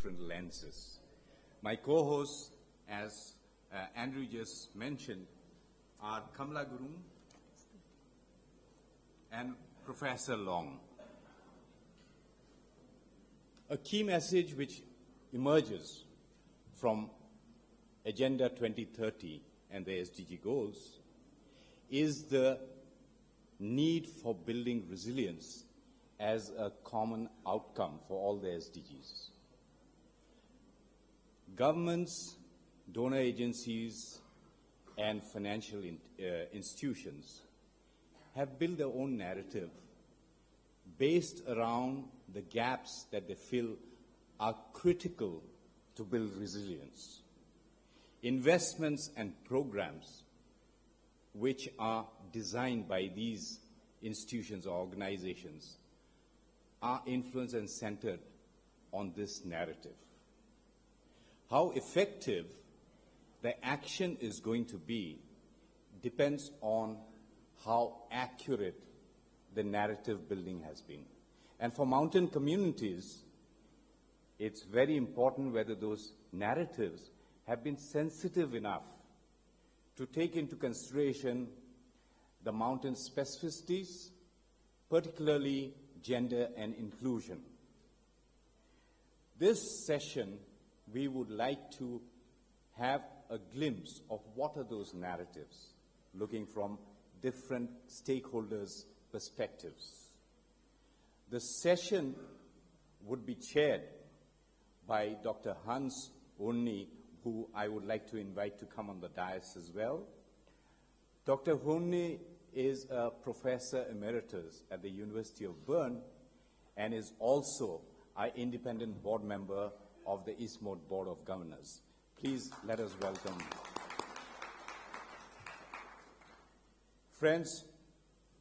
different lenses. My co-hosts, as Andrew just mentioned, are Kamala Gurum and Professor Long. A key message which emerges from Agenda 2030 and the SDG goals is the need for building resilience as a common outcome for all the SDGs. Governments, donor agencies, and financial institutions have built their own narrative based around the gaps that they feel are critical to build resilience. Investments and programs which are designed by these institutions or organizations are influenced and centered on this narrative. How effective the action is going to be depends on how accurate the narrative building has been. And for mountain communities, it's very important whether those narratives have been sensitive enough to take into consideration the mountain specificities, particularly gender and inclusion. This session, we would like to have a glimpse of what are those narratives, looking from different stakeholders' perspectives. The session would be chaired by Dr. Hans Onni, who I would like to invite to come on the dais as well. Dr. Onni is a professor emeritus at the University of Bern and is also an independent board member of the ICIMOD Board of Governors. Please let us welcome. Friends,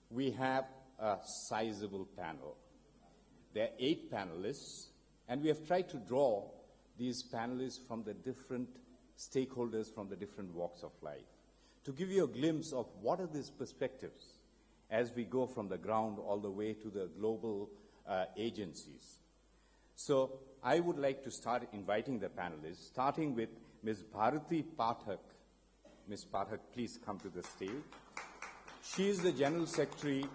we have a sizable panel. There are 8 panelists, and we have tried to draw these panelists from the different stakeholders from the different walks of life to give you a glimpse of what are these perspectives as we go from the ground all the way to the global agencies. So I would like to start inviting the panelists, starting with Ms. Bharati Pathak. Ms. Pathak, please come to the stage. She is the General Secretary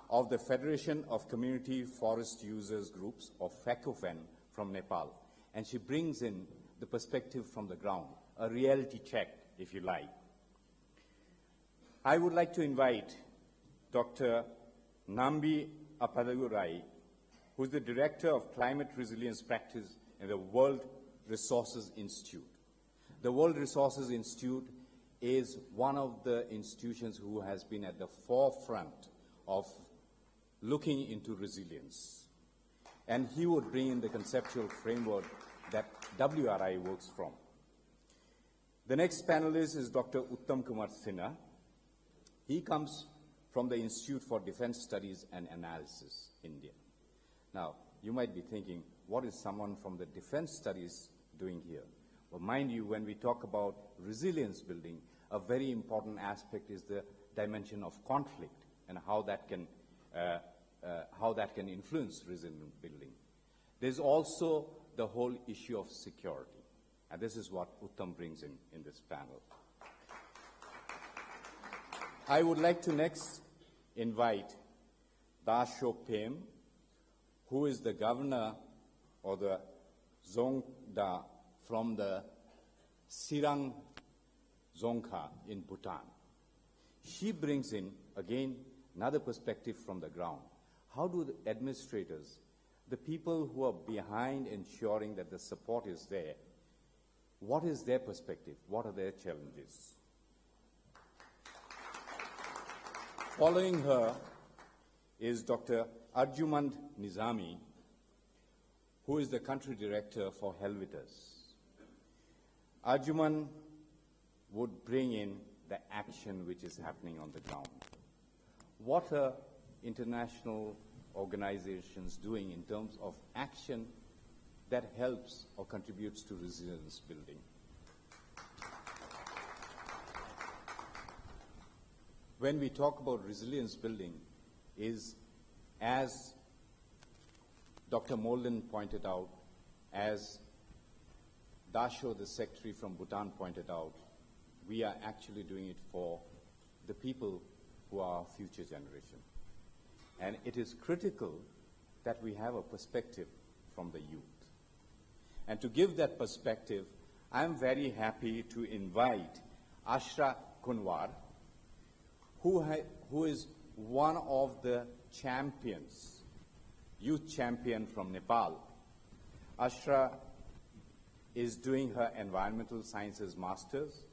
of the Federation of Community Forest Users Groups, or FECOFEN, from Nepal. And she brings in the perspective from the ground, a reality check, if you like. I would like to invite Dr. Nambi Appaladurai, who is the Director of Climate Resilience Practice in the World Resources Institute. The World Resources Institute is one of the institutions who has been at the forefront of looking into resilience. And he would bring in the conceptual framework that WRI works from. The next panelist is Dr. Uttam Kumar Sinha. He comes from the Institute for Defense Studies and Analysis, India. Now, you might be thinking, what is someone from the defense studies doing here? Well, mind you, when we talk about resilience building, a very important aspect is the dimension of conflict and how that can influence resilience building. There's also the whole issue of security, and this is what Uttam brings in this panel. I would like to next invite Dasho Pem, who is the governor or the Zongda from the Sirang Zongkha in Bhutan. She brings in, again, another perspective from the ground. How do the administrators, the people who are behind ensuring that the support is there, what is their perspective? What are their challenges? Following her is Dr. Arjumand Nizami, who is the country director for Helvetas. Arjumand would bring in the action which is happening on the ground. What are international organizations doing in terms of action that helps or contributes to resilience building? When we talk about resilience building, is, as Dr. Molden pointed out, as Dasho, the secretary from Bhutan, pointed out, we are actually doing it for the people who are our future generation. And it is critical that we have a perspective from the youth. And to give that perspective, I am very happy to invite Ashra Kunwar, who is one of the champions, youth champion from Nepal. Ashra is doing her environmental sciences master's,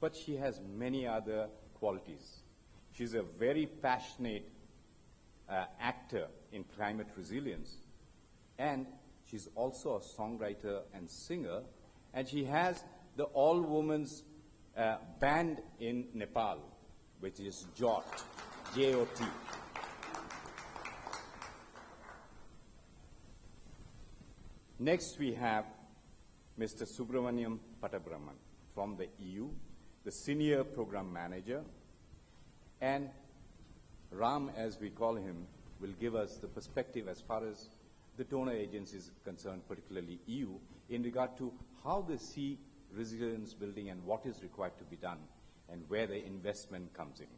but she has many other qualities. She's a very passionate actor in climate resilience, and she's also a songwriter and singer, and she has the all-women's band in Nepal, which is JOT, J-O-T. Next, we have Mr. Subramaniam Patabraman from the EU, the Senior Program Manager, and Ram, as we call him, will give us the perspective as far as the donor agencies are concerned, particularly EU, in regard to how they see resilience building and what is required to be done and where the investment comes in.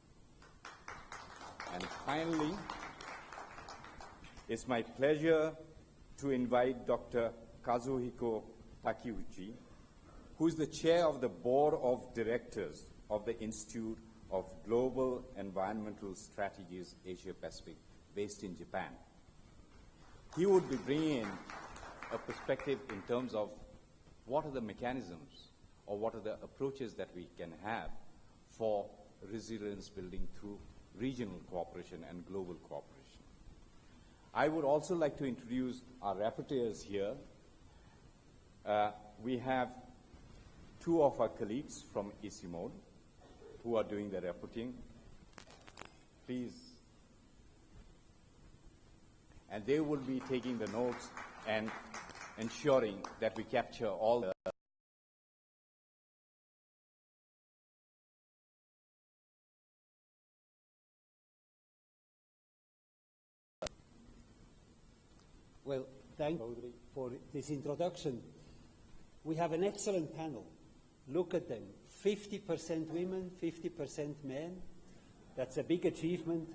And finally, it's my pleasure to invite Dr. Kazuhiko Takeuchi, who is the chair of the board of directors of the Institute of Global Environmental Strategies Asia Pacific, based in Japan. He would be bringing in a perspective in terms of what are the mechanisms or what are the approaches that we can have for resilience building through regional cooperation and global cooperation. I would also like to introduce our rapporteurs here. We have two of our colleagues from ICIMOD who are doing the reporting. Please. And they will be taking the notes and ensuring that we capture all the Well, thank you for this introduction. We have an excellent panel. Look at them. 50% women, 50% men. That's a big achievement,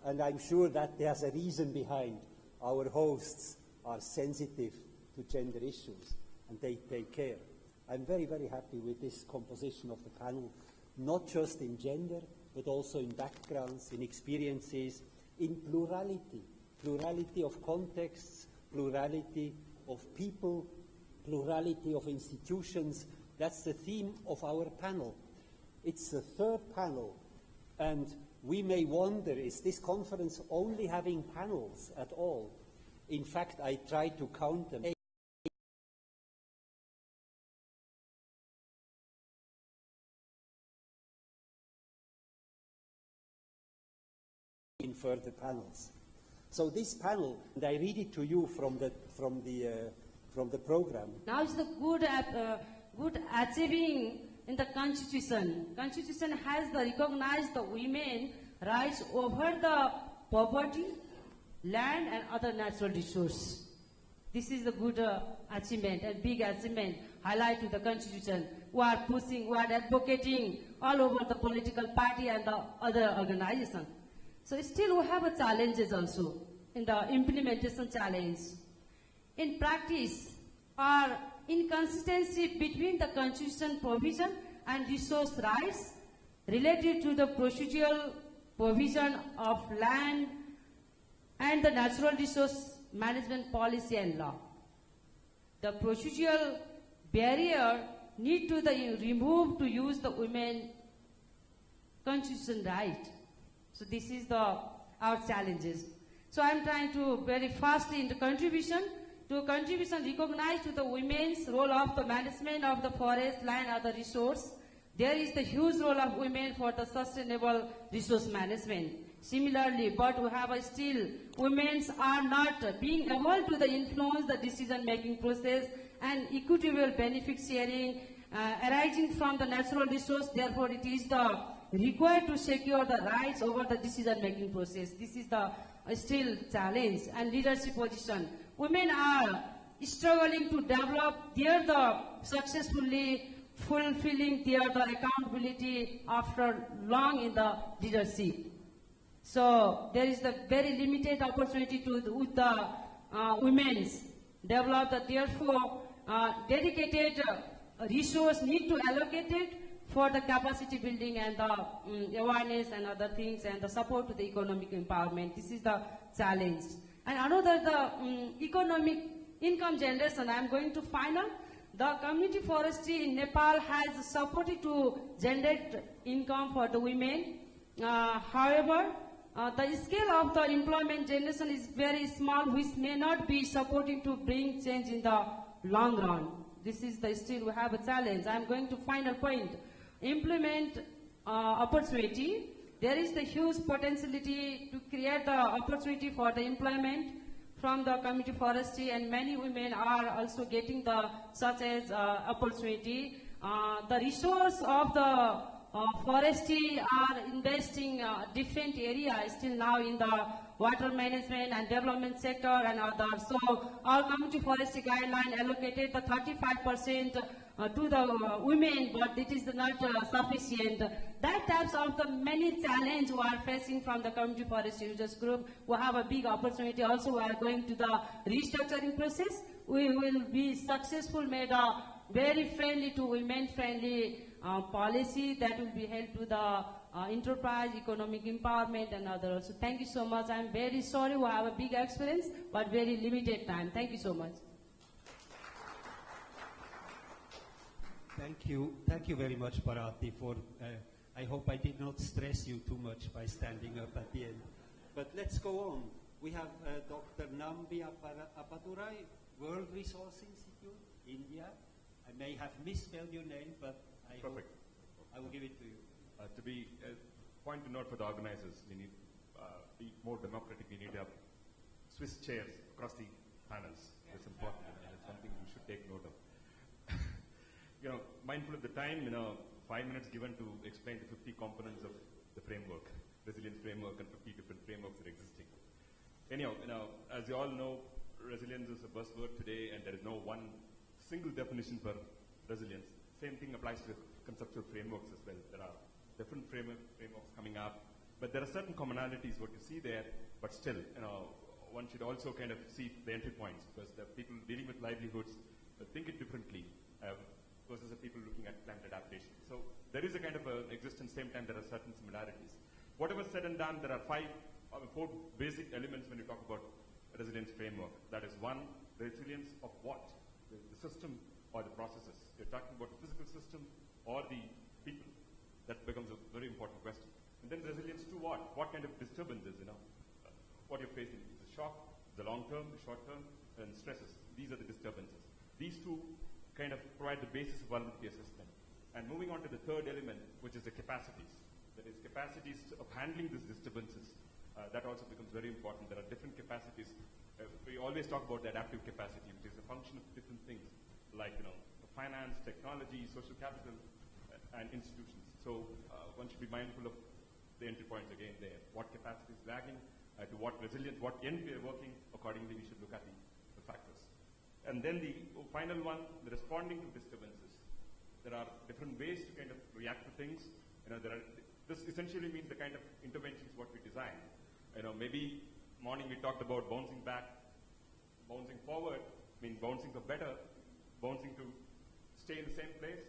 and I'm sure that there's a reason behind. Our hosts are sensitive to gender issues, and they take care. I'm very, very happy with this composition of the panel, not just in gender, but also in backgrounds, in experiences, in plurality. Plurality of contexts, plurality of people, plurality of institutions. That's the theme of our panel. It's the third panel, and we may wonder, is this conference only having panels at all? In fact, I tried to count them. In further panels. So this panel, and I read it to you from the program. Now is the good achieving in the Constitution. Constitution has recognized the women rights over the property, land, and other natural resources. This is the good achievement and big achievement highlight to the Constitution. We are pushing, we are advocating all over the political party and the other organizations. So still we have challenges also in the implementation challenge. In practice, our inconsistency between the Constitution provision and resource rights related to the procedural provision of land and the natural resource management policy and law. The procedural barrier need to be removed to use the women Constitution right. So this is our challenges. So I'm trying to very fastly in the contribution recognize to the women's role of the management of the forest, land, other resource. There is the huge role of women for the sustainable resource management. Similarly, but we have still, women are not being able to influence the decision-making process and equitable benefit sharing arising from the natural resource. Therefore, it is required to secure the rights over the decision-making process. This is the still challenge and leadership position. Women are struggling to develop the successfully fulfilling the accountability after long in the leadership. So there is the very limited opportunity to with the women's develop. Therefore, dedicated resource need to allocate it for the capacity building and the awareness and other things and the support to the economic empowerment. This is the challenge. And another, the economic income generation, I am going to final. The community forestry in Nepal has supported to generate income for the women. However, the scale of the employment generation is very small, which may not be supporting to bring change in the long run. This is the still we have a challenge. I am going to final point. Implement opportunity. There is the huge potentiality to create the opportunity for the employment from the community forestry, and many women are also getting the such as opportunity. The resource of the forestry are investing different areas still now in the water management and development sector and others. So our community forestry guideline allocated the 35% to the women, but it is not sufficient. That types of the many challenges we are facing from the community forestry users group. We have a big opportunity. Also, we are going to the restructuring process. We will be successful, made a very friendly to women friendly policy that will be held to the enterprise, economic empowerment and others. So thank you so much. I'm very sorry we have a big experience, but very limited time. Thank you so much. Thank you very much, Bharati, for, I hope I did not stress you too much by standing up at the end. But let's go on. We have Dr. Nambi Appadurai, World Resource Institute, India. I may have misspelled your name, but I will give it to you. To be a point to note for the organizers, we need be more democratic. We need to have Swiss chairs across the panels. It's important. It's something we should take note of. Mindful of the time, 5 minutes given to explain the 50 components of the framework, resilience framework, and 50 different frameworks that are existing. Anyhow, as you all know, resilience is a buzzword today, and there is no one single definition for resilience. Same thing applies to conceptual frameworks as well. There are different frameworks coming up, but there are certain commonalities, what you see there, but still, one should also kind of see the entry points, because the people dealing with livelihoods think it differently versus the people looking at climate adaptation. So there is a kind of existence, same time there are certain similarities. Whatever said and done, there are 4 basic elements when you talk about resilience framework. That is one, resilience of what? The system or the processes. You're talking about the physical system or the people. That becomes a very important question. And then resilience to what? What kind of disturbances, what you're facing. The shock, the long term, the short term, and stresses. These are the disturbances. These two kind of provide the basis of vulnerability assessment. And moving on to the third element, which is the capacities. That is capacities of handling these disturbances. That also becomes very important. There are different capacities. We always talk about the adaptive capacity, which is a function of different things, like finance, technology, social capital, and institutions. So one should be mindful of the entry points again there. What capacity is lagging, to what resilience, what end we are working. Accordingly, we should look at the factors. And then the final one, the responding to disturbances. There are different ways to kind of react to things. This essentially means the kind of interventions what we design. Maybe morning we talked about bouncing back, bouncing forward, bouncing for better, bouncing to stay in the same place,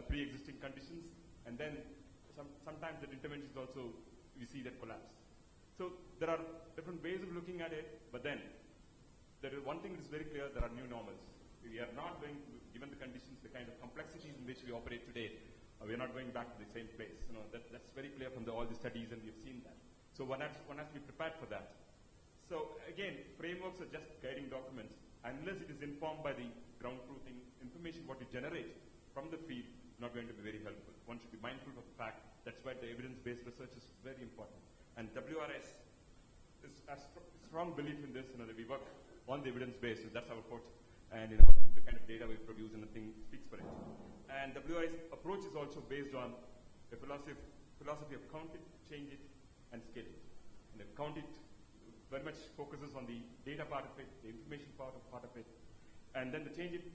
pre-existing conditions, and then sometimes the interventions also we see that collapse. So there are different ways of looking at it, but then there is one thing that is very clear: there are new normals. We are not going to, given the conditions, the kind of complexities in which we operate today, we are not going back to the same place. That's very clear from all the studies, and we've seen that. So one has to be prepared for that. So again, frameworks are just guiding documents. Unless it is informed by the ground truthing information, what we generate from the field, not going to be very helpful. One should be mindful of the fact. That's why the evidence-based research is very important. And WRS is a strong belief in this. That we work on the evidence base. So that's our approach. And the kind of data we produce and the thing speaks for it. And WRS approach is also based on a philosophy of count it, change it, and scale it. And count it, very much focuses on the data part of it, the information part of it, and then the change is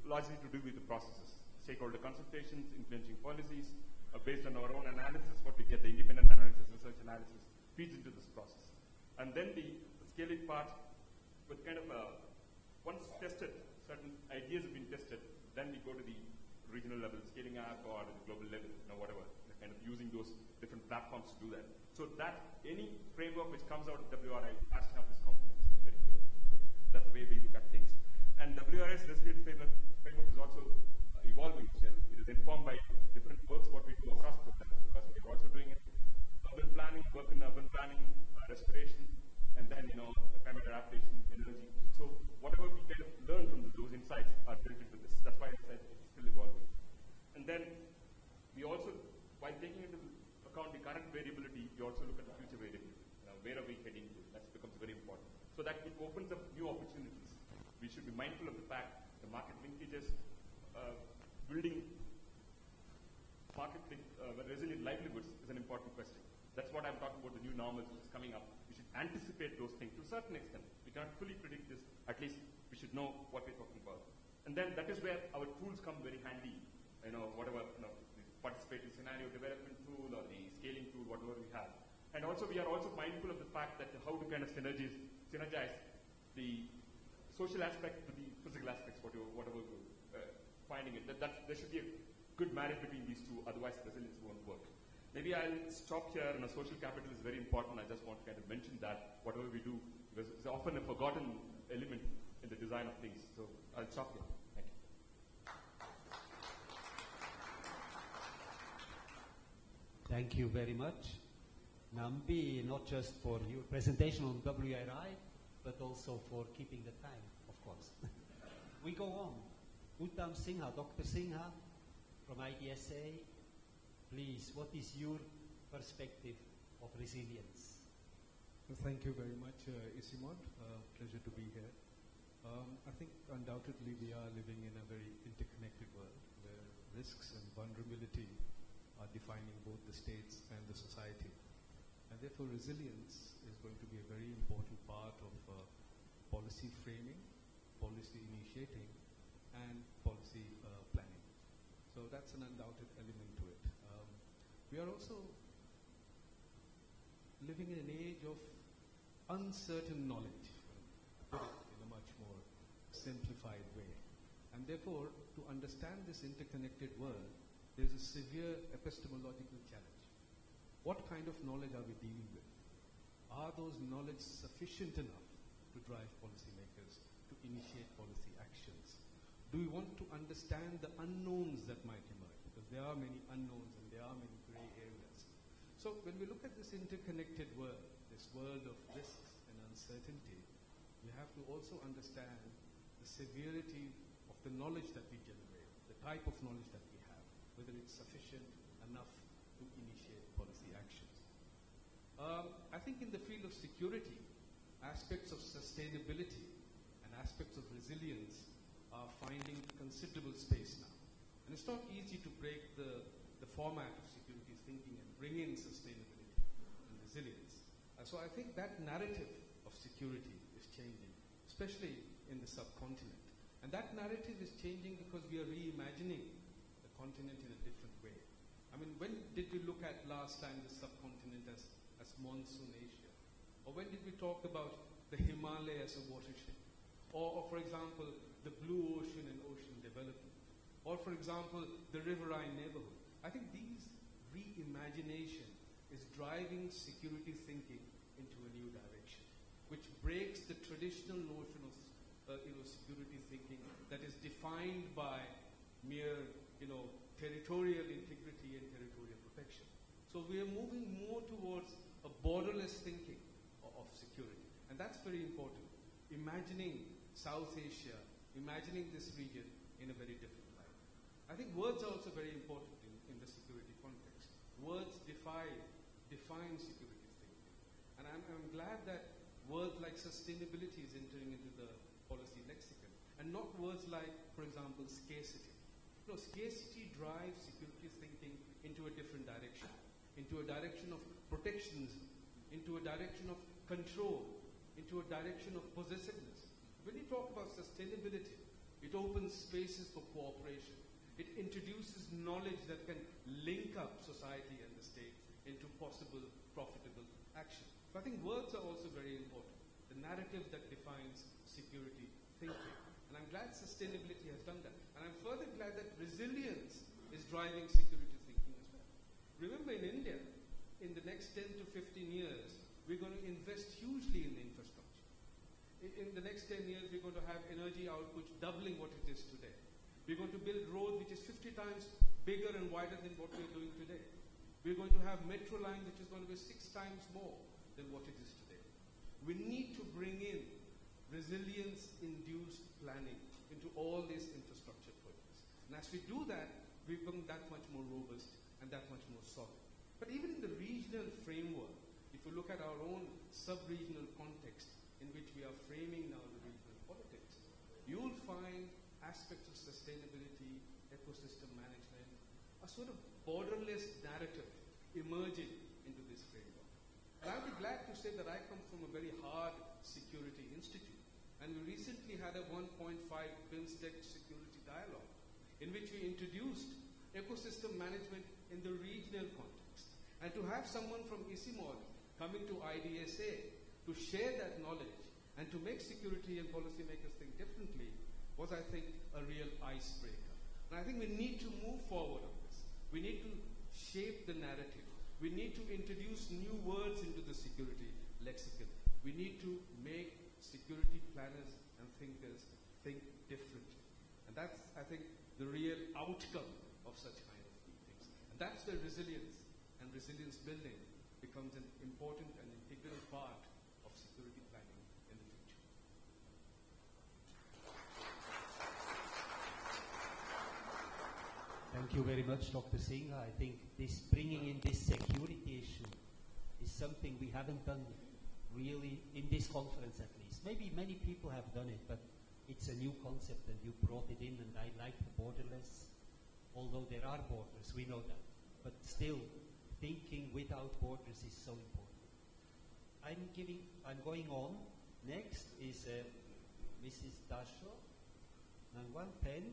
largely to do with the processes, stakeholder consultations, influencing policies, based on our own analysis, what we get, the independent analysis, research analysis, feeds into this process. And then the scaling part, with kind of once tested, certain ideas have been tested, then we go to the regional level, scaling up, or the global level, whatever, kind of using those different platforms to do that. So that any framework which comes out of WRI has to have this component, very clear. So that's the way we look at things. And WRI's resilience framework is also evolving. So it is informed by different works, what we do across programs, because we're also doing it, urban planning, work in urban planning, restoration, and then, climate adaptation, energy. So whatever we kind of learn from those insights are built into this. That's why I said it's still evolving. And then we also, while taking into account the current variability, we also look at the future variability. Where are we heading to? That becomes very important. So that it opens up new opportunities. We should be mindful of the fact the market linkages, building market resilient livelihoods is an important question. That's what I'm talking about, the new normals which is coming up. We should anticipate those things to a certain extent. We cannot fully predict this. At least we should know what we're talking about. And then that is where our tools come very handy. Whatever, the participating scenario development tool or the scaling tool, whatever we have. And also we are also mindful of the fact that how to kind of synergize the social aspect to the physical aspects, whatever we're finding it. There should be a good marriage between these two, otherwise resilience won't work. Maybe I'll stop here. Social capital is very important. I just want to kind of mention that whatever we do, because it's often a forgotten element in the design of things. So I'll stop here. Thank you. Thank you very much, Nambi, not just for your presentation on WRI, but also for keeping the time, of course. We go on. Uttam Singha, Dr. Singha from IDSA, please, what is your perspective of resilience? Thank you very much, ICIMOD. Pleasure to be here. I think undoubtedly we are living in a very interconnected world where risks and vulnerability are defining both the states and the society. And therefore resilience is going to be a very important part of policy framing, policy initiating, and policy planning. So that's an undoubted element to it. We are also living in an age of uncertain knowledge, put it in a much more simplified way. And therefore, to understand this interconnected world, there's a severe epistemological challenge. What kind of knowledge are we dealing with? Are those knowledge sufficient enough to drive policymakers to initiate policy actions? Do we want to understand the unknowns that might emerge? Because there are many unknowns and there are many gray areas. So when we look at this interconnected world, this world of risks and uncertainty, we have to also understand the severity of the knowledge that we generate, the type of knowledge that we have, whether it's sufficient enough to initiate policy actions. I think in the field of security, aspects of sustainability and aspects of resilience are finding considerable space now. And it's not easy to break the format of security thinking and bring in sustainability and resilience. So I think that narrative of security is changing, especially in the subcontinent. And that narrative is changing because we are reimagining the continent in a different way. I mean, when did we look at last time the subcontinent as monsoon Asia? Or when did we talk about the Himalaya as a watershed? Or for example, the blue ocean and ocean development? Or for example, the riverine neighborhood? I think these reimagination is driving security thinking into a new direction, which breaks the traditional notion of security thinking that is defined by mere territorial integrity and territorial protection. So we are moving more towards a borderless thinking of security, and that's very important. Imagining South Asia, imagining this region in a very different light. I think words are also very important in the security context. Words define security thinking. And I'm glad that words like sustainability is entering into the policy lexicon, and not words like, for example, scarcity. No, scarcity drives security thinking into a different direction, into a direction of protectionism, into a direction of control, into a direction of possessiveness. When you talk about sustainability, it opens spaces for cooperation. It introduces knowledge that can link up society and the state into possible profitable action. So I think words are also very important. The narrative that defines security thinking. And I'm glad sustainability has done that. And I'm further glad that resilience is driving security thinking as well. Remember, in India, in the next 10 to 15 years, we're going to invest hugely in the infrastructure. In the next 10 years, we're going to have energy output doubling what it is today. We're going to build road which is 50 times bigger and wider than what we're doing today. We're going to have metro line which is going to be 6 times more than what it is today. We need to bring in resilience-induced planning into all these infrastructure projects. And as we do that, we become that much more robust and that much more solid. But even in the regional framework, if you look at our own sub-regional context in which we are framing now the regional politics, you'll find aspects of sustainability, ecosystem management, a sort of borderless narrative emerging into this framework. And I'll be glad to say that I come from a very hard security institute, and we recently had a 1.5 BIMSTEC security dialogue in which we introduced ecosystem management in the regional context. And to have someone from ICIMOD coming to IDSA to share that knowledge and to make security and policymakers think differently was, I think, a real icebreaker. And I think we need to move forward on this. We need to shape the narrative. We need to introduce new words into the security lexicon. We need to make security planners and thinkers think differently. And that's, I think, the real outcome of such kind of things. And that's where resilience and resilience building becomes an important and integral part of security planning in the future. Thank you very much, Dr. Singh. I think this bringing in this security issue is something we haven't done really in this conference, at least. Maybe many people have done it, but it's a new concept and you brought it in, and I like the borderless, although there are borders, we know that. But still, thinking without borders is so important. I'm going on. Next is Mrs. Dasho Nangwan Pen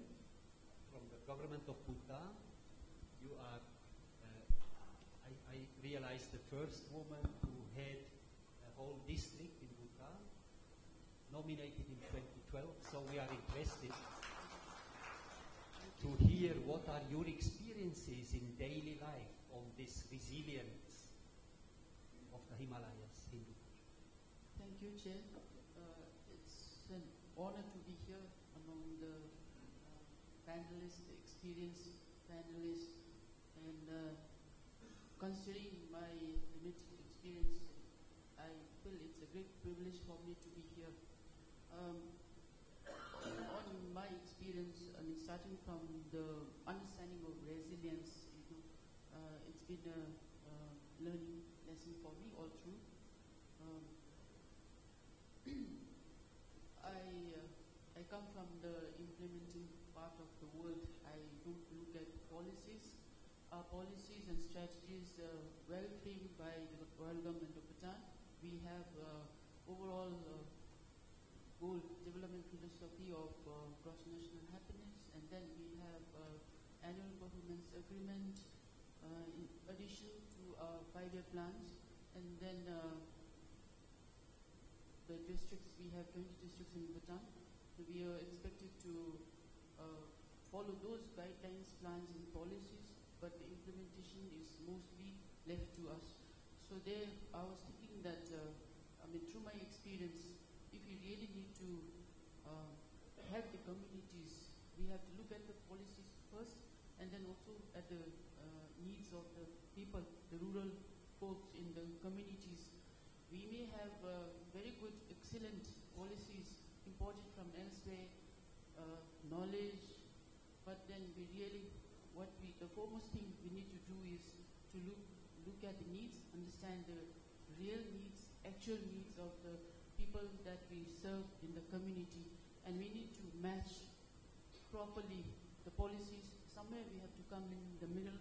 from the government of Bhutan. You are, I realized, the first woman who had a whole district in Bhutan, nominated in 2012, so we are interested to hear what are your experiences in daily life on this resilience of the Himalayas in Bhutan. Thank you, Chair. It's an honor to be here among the panelists, the experienced panelists, and considering my limited experience, I feel it's a great privilege for me to be here. On my experience, I mean, starting from the understanding of resilience, it's been a learning lesson for me all through. I come from the implementing part of the world. I don't look at policies. Policies and strategies well framed by the royal government of Bhutan. We have overall goal development philosophy of cross-national happiness, and then we have annual performance agreement in addition to our 5-year plans, and then the districts, we have 20 districts in Bhutan. So we are expected to follow those guidelines, plans, and policies, but the implementation is mostly left to us. So there, I was thinking that, through my experience, if we really need to help the communities, we have to look at the policies first, and then also at the needs of the people, the rural folks in the communities. We may have very good, excellent policies imported from elsewhere, knowledge, but then we really, the foremost thing we need to do is to look at the needs, understand the real needs, actual needs of the people that we serve in the community, and we need to match properly the policies. Somewhere we have to come in the middle,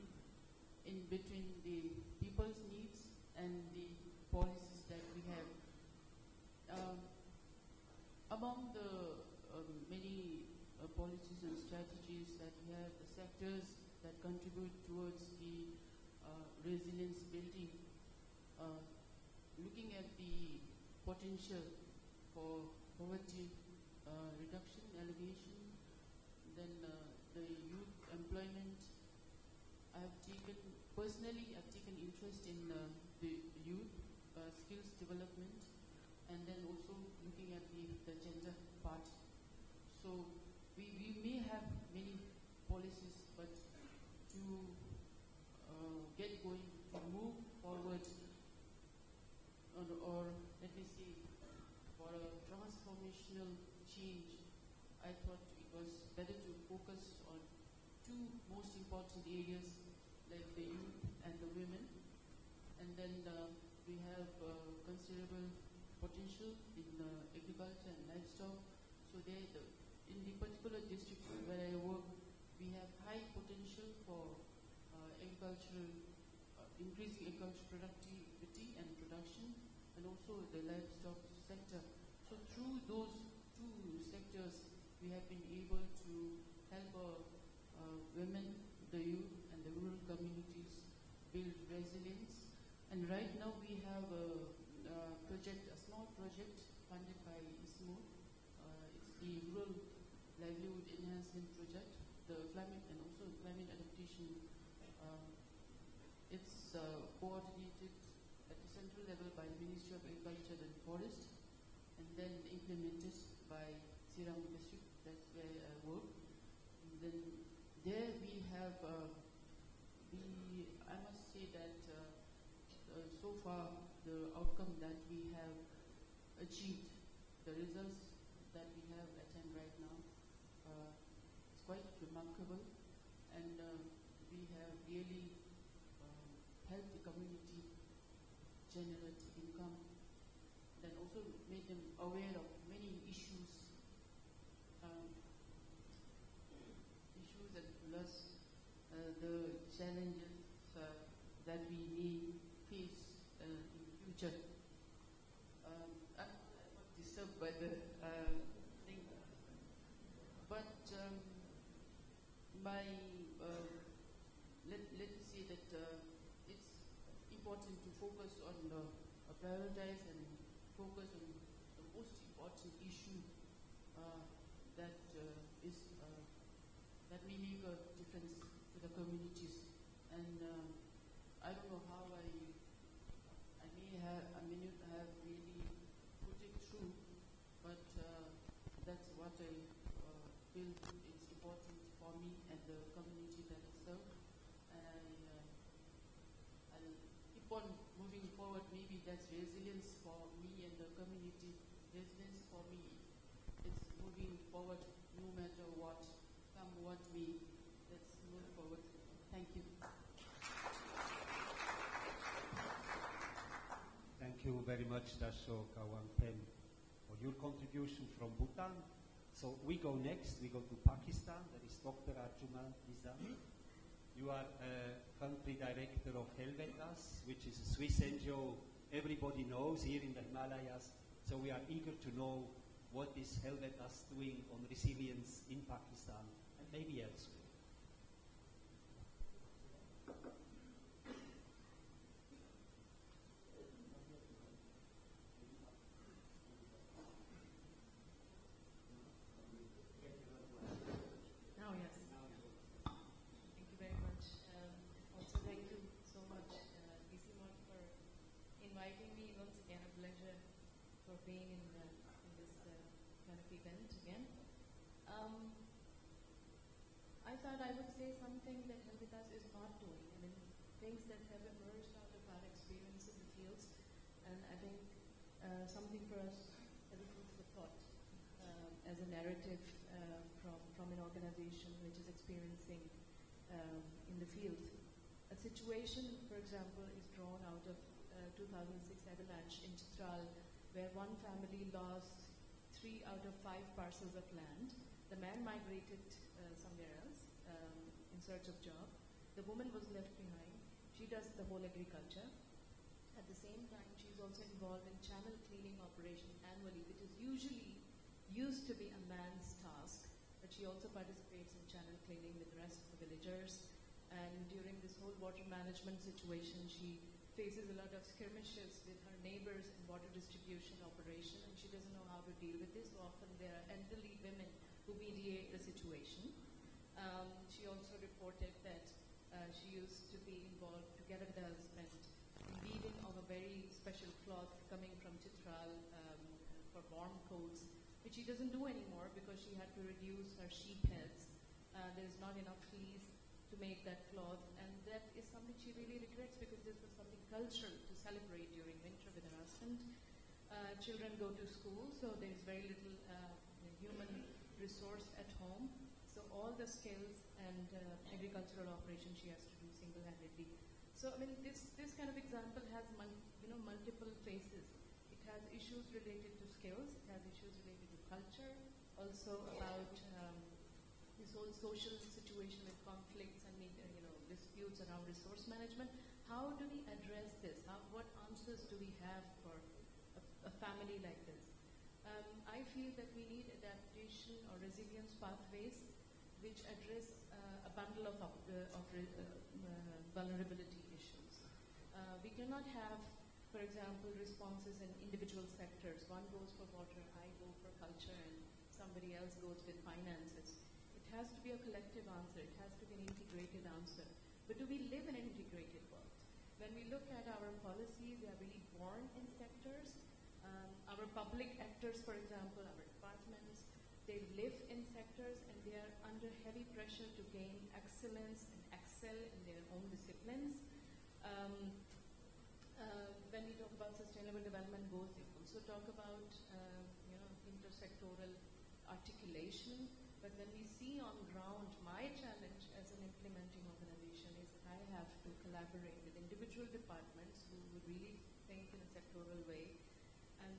in between the people's needs and the policies that we have. among the many policies and strategies that we have, the sectors that contribute towards the resilience building, looking at the potential for poverty reduction, alleviation, then the youth employment. Personally, I've taken interest in the youth skills development, and then also looking at the gender part. So we may have many policies, but to get going, to move forward, or let me say, for a transformational change, I thought it was better to focus on two most important areas, like the youth and the women. And then we have considerable potential in agriculture and livestock. So in the particular district where I work, we have high potential for agricultural, increasing agricultural productivity and production, and also the livestock sector. So through those two sectors, we have been able to help women, the youth, and the rural communities build resilience. And right now we have a small project funded by ICIMOD. It's the Rural Livelihood Enhancement Project, the climate and also climate adaptation. It's coordinated at the central level by the Ministry of Agriculture and Forest, and then implemented by Seram District, that's where I work. And then there we have, I must say that so far the outcome that we have achieved, the results that we have at hand right now, is quite remarkable, and we have really helped the community generate income, then also made them aware of many issues, and plus the challenges that we may face in the future. I'm not disturbed by the thing, but let me say that it's important to focus on prioritize and focus on the most important issue that that may make a difference to the communities. And I don't know how I may not have really put it through, but that's what I feel is important for me and the community that I serve. And I'll keep on moving forward. Maybe that's resilience for me and the community. Resilience for me, it's moving forward no matter what, come what may. Let's move forward. Thank you. Thank you very much, Dasho Kawangpem, for your contribution from Bhutan. So we go next, we go to Pakistan. There is Dr. Arjuman Nizami. You are country director of Helvetas, which is a Swiss NGO everybody knows here in the Himalayas. So we are eager to know what is Helvetas doing on resilience in Pakistan and maybe elsewhere. Now, yes. Thank you very much. Also, thank you so much, ICIMOD, for inviting me. Once again, a pleasure for being in this kind of event again. I thought I would say something that Helvetas is not doing. I mean, things that have emerged out of our experience in the fields, and I think something for us as a food for thought, as a narrative from an organization which is experiencing in the field. A situation, for example, is drawn out of 2006 avalanche in Chitral, where one family lost 3 out of 5 parcels of land. The man migrated somewhere else in search of job. The woman was left behind. She does the whole agriculture. At the same time, she's also involved in channel cleaning operation annually, which is usually used to be a man's task, but she also participates in channel cleaning with the rest of the villagers. And during this whole water management situation, she faces a lot of skirmishes with her neighbors in water distribution operation, and she doesn't know how to deal with this. So often there are elderly women who mediate the situation. She also reported that she used to be involved together with her husband in weaving of a very special cloth coming from Chitral for warm coats, which she doesn't do anymore because she had to reduce her sheep heads. There's not enough fleece to make that cloth, and that is something she really regrets because this was something cultural to celebrate during winter with her husband. Children go to school, so there's very little human resource at home. So all the skills and agricultural operations she has to do single-handedly. So I mean, this kind of example has multiple faces. It has issues related to skills. It has issues related to culture. Also about this whole social situation with conflicts and disputes around resource management. How do we address this? What answers do we have for a family like this? I feel that we need adaptation or resilience pathways which address a bundle of vulnerability issues. We cannot have, for example, responses in individual sectors. One goes for water, I go for culture, and somebody else goes with finances. It has to be a collective answer. It has to be an integrated answer. But do we live in an integrated world? When we look at our policies, they are really born in sectors. Our public actors, for example, our departments, they live in sectors and they are under heavy pressure to gain excellence and excel in their own disciplines. When we talk about sustainable development goals, we also talk about intersectoral articulation. But when we see on ground, my challenge as an implementing organization is that I have to collaborate with individual departments who would really think in a sectoral way. And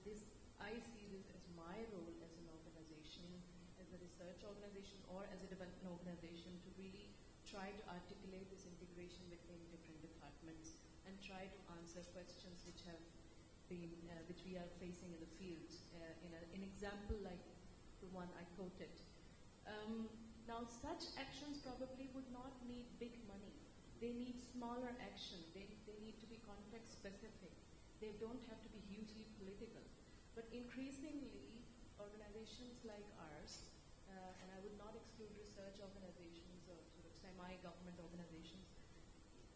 I see this as my role as an organization, as a research organization or as a development organization, to really try to articulate this integration between different departments and try to answer questions which have been, which we are facing in the field. In an example like the one I quoted. Now, such actions probably would not need big money. They need smaller action. They need to be context specific. They don't have to be hugely political. But increasingly, organizations like ours, and I would not exclude research organizations or sort of semi-government organizations,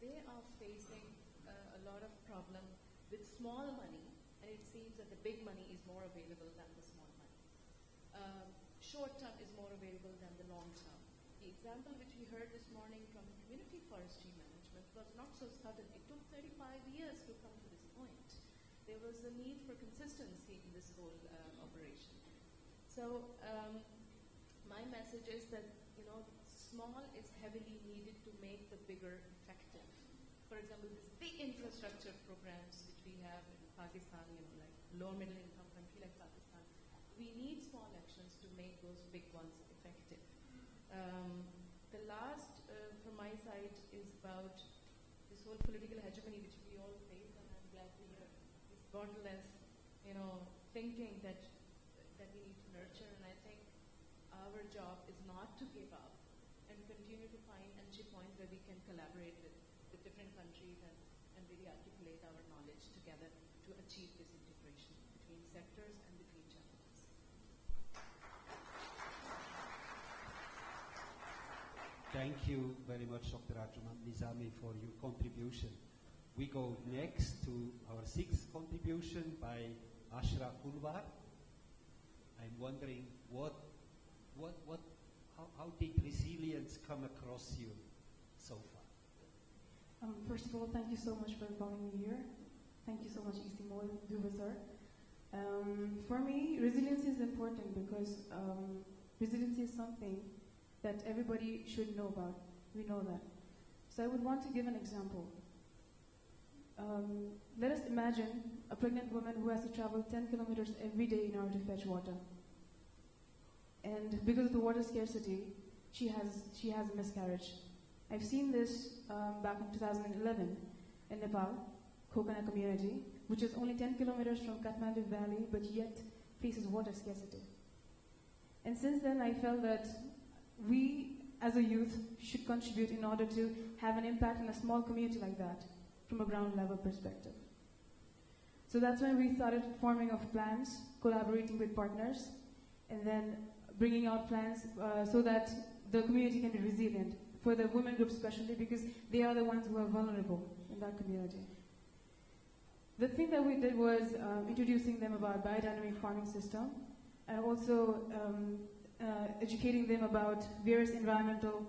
they are facing a lot of problem with small money, and it seems that the big money is more available than the small money. Short term is more available than the long term. The example which we heard this morning from community forestry management was not so sudden. It took 35 years to come to this point. There was a need for consistency in this whole operation. So my message is that small is heavily needed to make the bigger effective. For example, these big infrastructure programs which we have in Pakistan, like low middle income country like Pakistan, we need small actions to make those big ones effective. The last from my side is about this whole political hegemony which we all face, and I'm glad to hear this borderless, thinking that we need to nurture. And I think our job is not to give up and continue to find entry points where we can collaborate with different countries and really articulate our knowledge together to achieve this integration between sectors and between challenges. Thank you very much, Dr. Arjuna Nizami, for your contribution. We go next to our sixth contribution by Ashraf Ulvar. I'm wondering how did resilience come across you so far? First of all, thank you so much for inviting me here. Thank you so much, ICIMOD, Dubasar. For me, resilience is important because resilience is something that everybody should know about. We know that. So I would want to give an example. Let us imagine a pregnant woman who has to travel 10 kilometers every day in order to fetch water. And because of the water scarcity, she has a miscarriage. I've seen this back in 2011 in Nepal, Kokana community, which is only 10 kilometers from Kathmandu Valley, but yet faces water scarcity. And since then, I felt that we, as a youth, should contribute in order to have an impact in a small community like that, from a ground level perspective. So that's when we started forming of plans, collaborating with partners, and then bringing out plans so that the community can be resilient, for the women groups especially, because they are the ones who are vulnerable in that community. The thing that we did was introducing them about biodynamic farming system, and also educating them about various environmental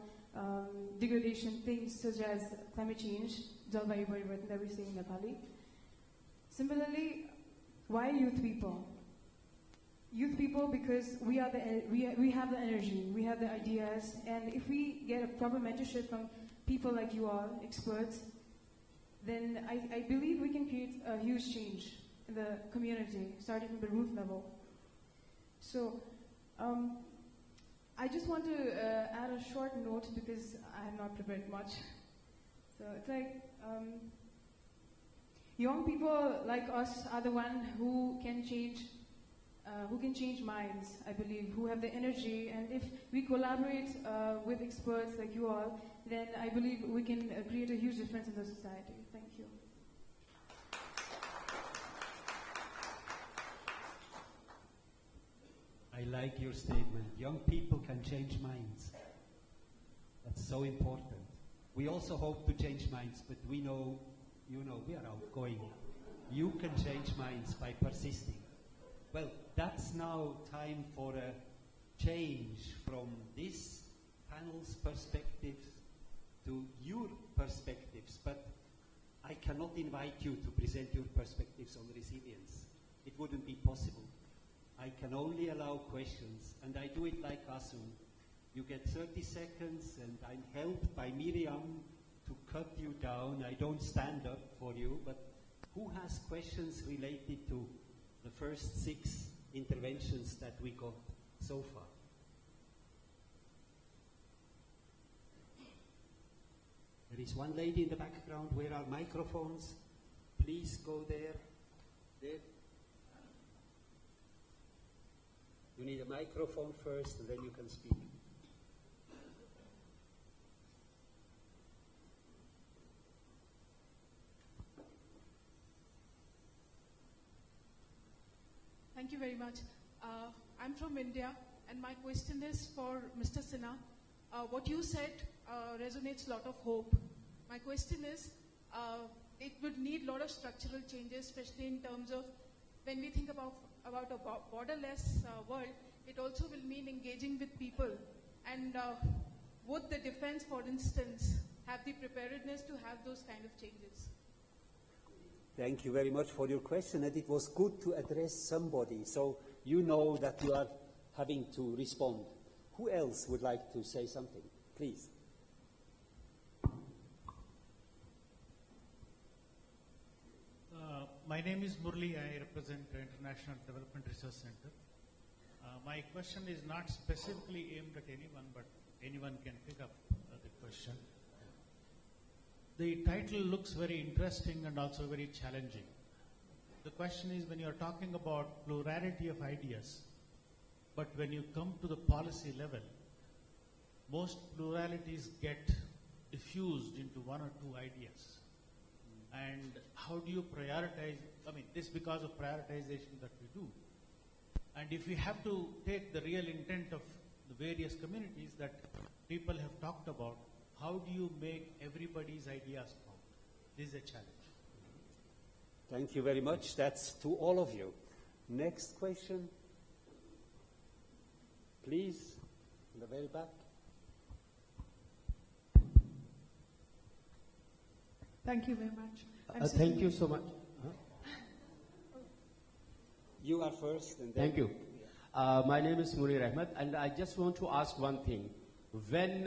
degradation things such as climate change, Jalvayu Parivartan that we say in Nepali. Similarly, why youth people? Youth people because we have the energy, we have the ideas, and if we get a proper mentorship from people like you all, experts, then I believe we can create a huge change in the community, starting from the root level. So, I just want to add a short note because I have not prepared much. So it's like, young people like us are the one who can change minds, I believe, who have the energy, and if we collaborate with experts like you all, then I believe we can create a huge difference in the society. Thank you. I like your statement. Young people can change minds. That's so important. We also hope to change minds, but we know, we are outgoing. You can change minds by persisting. Well, that's now time for a change from this panel's perspective to your perspectives, but I cannot invite you to present your perspectives on resilience. It wouldn't be possible. I can only allow questions, and I do it like Asun. You get 30 seconds, and I'm helped by Miriam to cut you down. I don't stand up for you, but who has questions related to the first 6 interventions that we got so far? There is one lady in the background. Where are microphones? Please go there. There. You need a microphone first, and then you can speak. Thank you very much. I'm from India, and my question is for Mr. Sinha. What you said resonates a lot of hope. My question is, it would need a lot of structural changes, especially in terms of when we think about a borderless world, it also will mean engaging with people. And would the defense, for instance, have the preparedness to have those kind of changes? Thank you very much for your question, and it was good to address somebody, so you know that you are having to respond. Who else would like to say something? Please. My name is Murli. I represent the International Development Research Center. My question is not specifically aimed at anyone, but anyone can pick up the question. The title looks very interesting and also very challenging. The question is, when you're talking about plurality of ideas, but when you come to the policy level, most pluralities get diffused into 1 or 2 ideas. And how do you prioritize? I mean, this because of prioritization that we do. And if we have to take the real intent of the various communities that people have talked about, how do you make everybody's ideas count? This is a challenge. Thank you very much. That's to all of you. Next question. Please, in the very back. Thank you very much. Thank you so much. Huh? You are first. And then Thank you. My name is Munir Ahmed, and I just want to ask one thing. When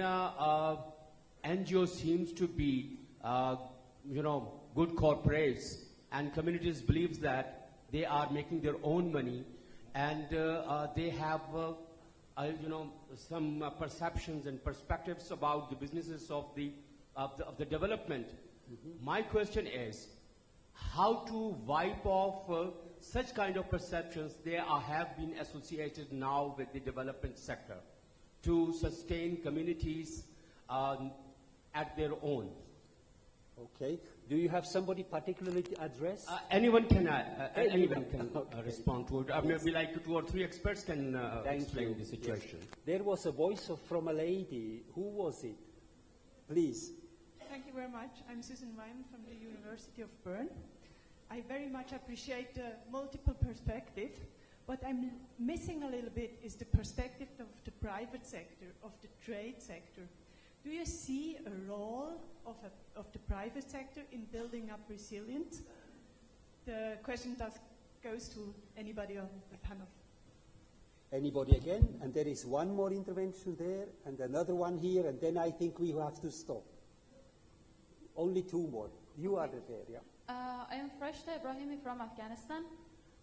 NGO seems to be, good corporates, and communities believes that they are making their own money, and they have, some perceptions and perspectives about the businesses of the development. Mm-hmm. My question is, how to wipe off such kind of perceptions, have been associated now with the development sector to sustain communities at their own. Okay. Do you have somebody particularly to address? Anyone can Okay. respond to it. Maybe like 2 or 3 experts can explain the situation. Yes. There was a voice from a lady. Who was it? Please. Thank you very much. I'm Susan Wyman from the University of Bern. I very much appreciate the multiple perspective. What I'm missing a little bit is the perspective of the private sector, of the trade sector. Do you see a role of the private sector in building up resilience? The question goes to anybody on the panel. Anybody again? And there is one more intervention there, and another one here, and then I think we have to stop. Only 2 more. You are there, yeah? I am Freshta Ibrahimi from Afghanistan.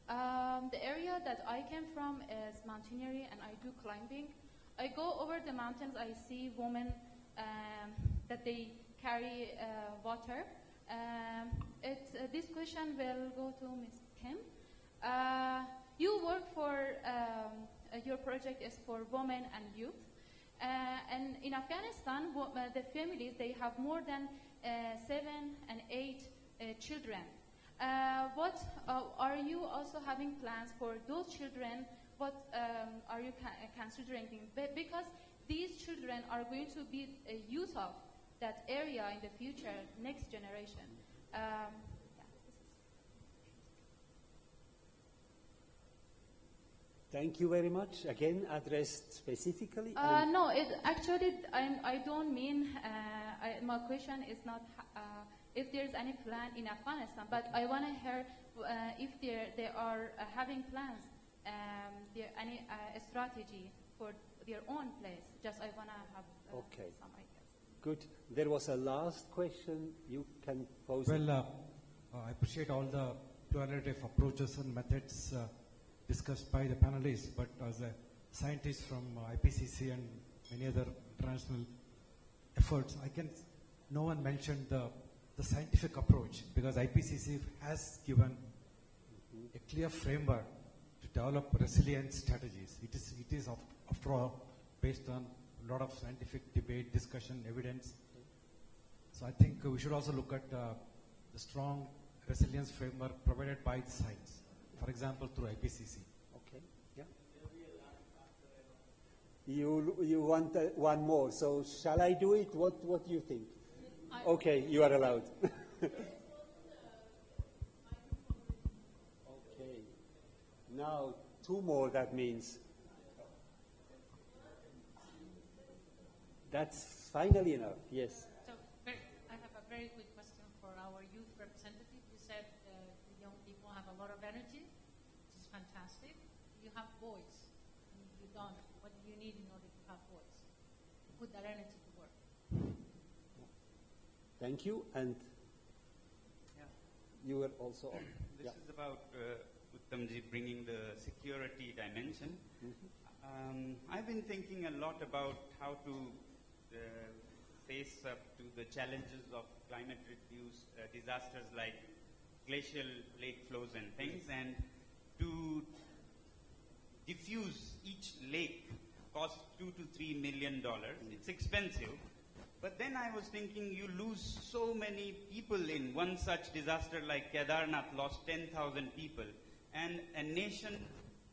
The area that I came from is mountaineering, and I do climbing. I go over the mountains, I see women that they carry water. This question will go to Ms. Kim. You work for, your project is for women and youth. And in Afghanistan, the families, they have more than 7 and 8 children. What are you also having plans for those children? What are you considering? Because these children are going to be a youth of that area in the future, next generation. Thank you very much. Again, addressed specifically? No, actually, I don't mean, my question is not if there's any plan in Afghanistan, but I want to hear if they are having plans, any strategy for their own place. Just I want to have some ideas. Good. There was a last question. You can pose it. Well, I appreciate all the pluralitative approaches and methods discussed by the panelists, but as a scientist from IPCC and many other international efforts, no one mentioned the scientific approach, because IPCC has given a clear framework to develop resilience strategies. It is after all based on a lot of scientific debate, discussion, evidence. So I think we should also look at the strong resilience framework provided by the science. For example, through IPCC. Okay. Yeah. You want one more? So shall I do it? What do you think? Okay, you are allowed. Okay. Now 2 more. That means that's finally enough. Yes. So I have a very quick question for our youth representative. You said the young people have a lot of energy, which is fantastic. You have voice, and you don't. What do you need in order to have voice? To put that energy to work. Thank you. And you were also on. This is about Uttamji bringing the security dimension. I've been thinking a lot about how to face up to the challenges of climate-reduced disasters like glacial lake flows and things, and to diffuse each lake costs $2 to $3 million. It's expensive. But then I was thinking, you lose so many people in one such disaster like Kedarnath lost 10,000 people. And a nation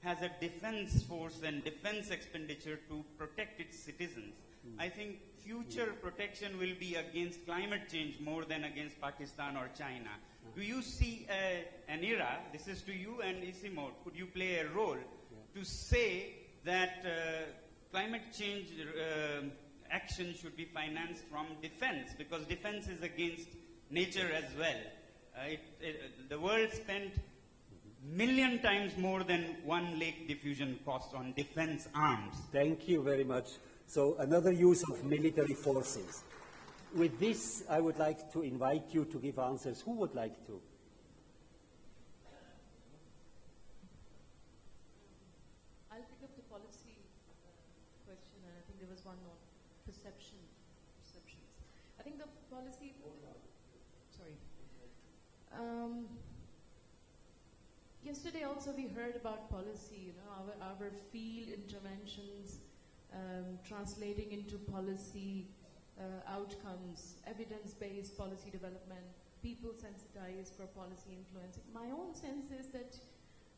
has a defense force and defense expenditure to protect its citizens. I think future protection will be against climate change more than against Pakistan or China. Do you see an era, this is to you and ICIMOD, could you play a role to say that climate change action should be financed from defense, because defense is against nature as well. The world spent million times more than one lake diffusion cost on defense arms. Thank you very much. So another use of military forces. With this, I would like to invite you to give answers. Who would like to? I'll pick up the policy question, and I think there was one more. Perceptions. I think the policy. Sorry. Yesterday also we heard about policy, our field interventions translating into policy outcomes, evidence-based policy development, people sensitized for policy influence. My own sense is that,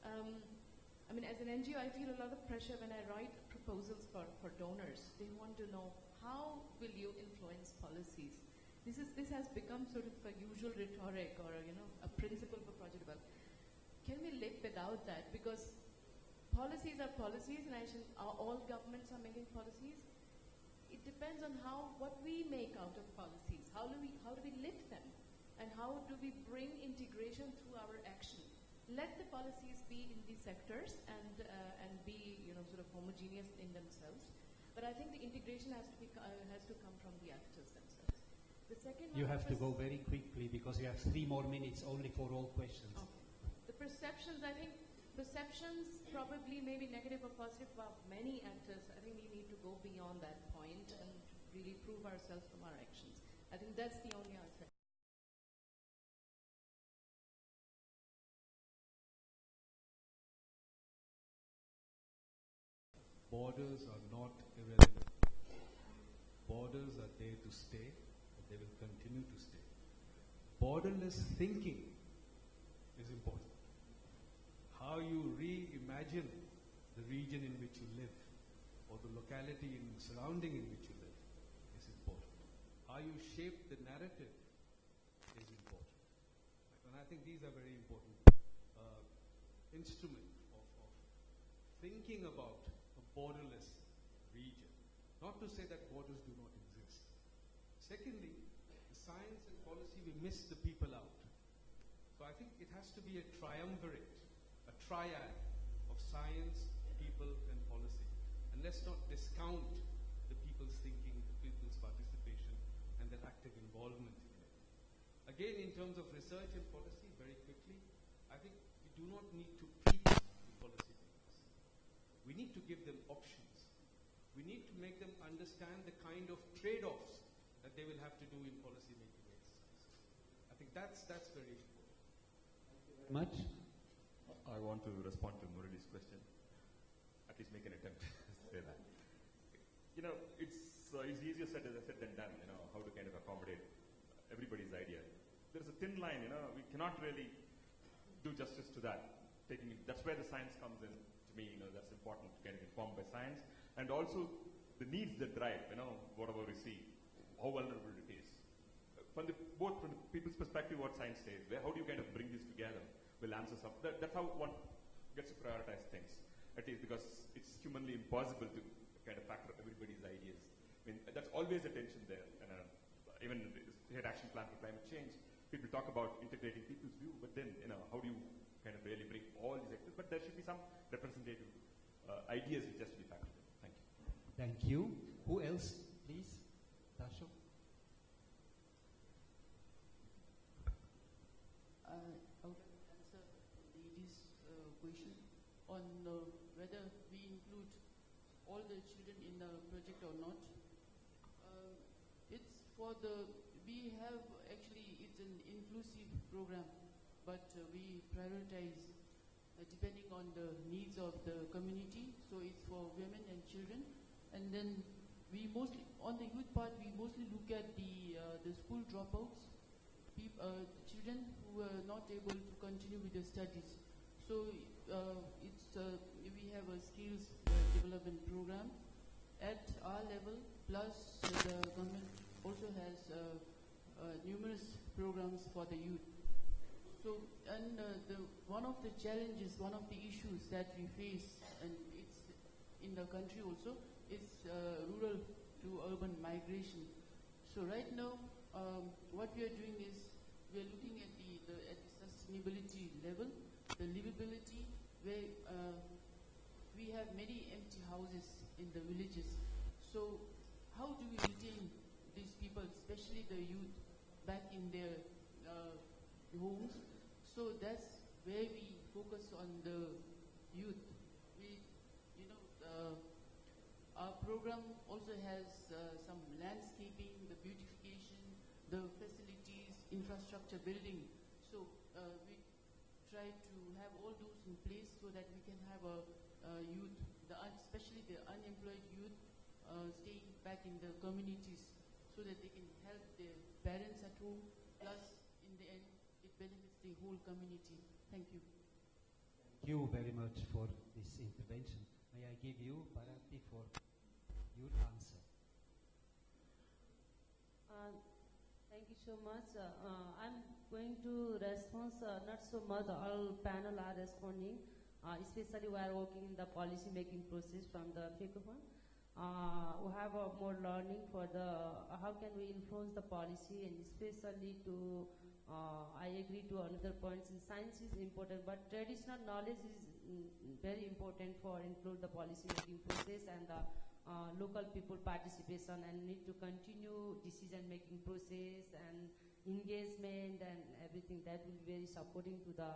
as an NGO, I feel a lot of pressure when I write proposals for donors. They want to know, how will you influence policies? This has become sort of a usual rhetoric or a principle for project development. Can we live without that? Because policies are policies, and all governments are making policies. It depends on what we make out of policies. How do we live them? And how do we bring integration through our action? Let the policies be in these sectors and be sort of homogeneous in themselves. But I think the integration has to come from the actors themselves. The second You one have to go very quickly because you have 3 more minutes only for all questions. Okay. The perceptions, I think perceptions probably may be negative or positive about many actors. I think we need to go beyond that point and really prove ourselves from our actions. I think that's the only answer. Borders are not irrelevant. Borders are there to stay, and they will continue to stay. Borderless thinking is important. How you reimagine the region in which you live, or the locality surrounding in which you live, is important. How you shape the narrative is important. And I think these are very important instruments of thinking about a borderless region. Not to say that borders do not exist. Secondly, the science and policy, we miss the people out. So I think it has to be a triumvirate, a triad of science, people, and policy. And let's not discount the people's thinking, the people's participation, and their active involvement in it. Again, in terms of research and policy, very quickly, I think we do not need to preach to policymakers. We need to give them options. We need to make them understand the kind of trade-offs that they will have to do in policy-making exercises. I think that's very important. Thank you very much. I want to respond to Murali's question. At least make an attempt to say that. It's easier said than done, how to kind of accommodate everybody's idea. There's a thin line, we cannot really do justice to that. That's where the science comes in to me, that's important to get informed by science. And also the needs that drive, whatever we see, how vulnerable it is. Both from the people's perspective, what science says, how do you kind of bring this together, will answer some. That's how one gets to prioritize things. At least because it's humanly impossible to kind of factor everybody's ideas. That's always a tension there. And even the State Action Plan for Climate Change, people talk about integrating people's view, but then, how do you kind of really bring all these actors? But there should be some representative ideas which has to be factored in. Thank you. Thank you. Who else, please? Tasha? I would answer this question on whether we include all the children in the project or not. We have actually, it's an inclusive program, but we prioritize depending on the needs of the community. So it's for women and children. And then we mostly, on the youth part, we mostly look at the school dropouts, children who are not able to continue with their studies. So we have a skills development program at our level, plus the government also has numerous programs for the youth. So, and one of the challenges, one of the issues that we face, and it's in the country also, is rural to urban migration. So right now, what we are doing is we are looking at the sustainability level, the livability, where we have many empty houses in the villages. So how do we retain these people, especially the youth, back in their homes? So that's where we focus on the youth. Our program also has some landscaping, the beautification, the facilities, infrastructure building. So we try to have all those in place so that we can have a youth, especially the unemployed youth, staying back in the communities so that they can help their parents at home, plus in the end it benefits the whole community. Thank you. Thank you very much for this intervention. May I give you, Bharati, for your answer? Thank you so much. I'm going to respond not so much all panel are responding, especially we are working in the policy making process from the FICOFON. We have more learning for the how can we influence the policy, and especially to I agree to another points in science is important, but traditional knowledge is very important for include the policy making process and the local people participation, and need to continue decision making process and engagement and everything that will be very supporting to the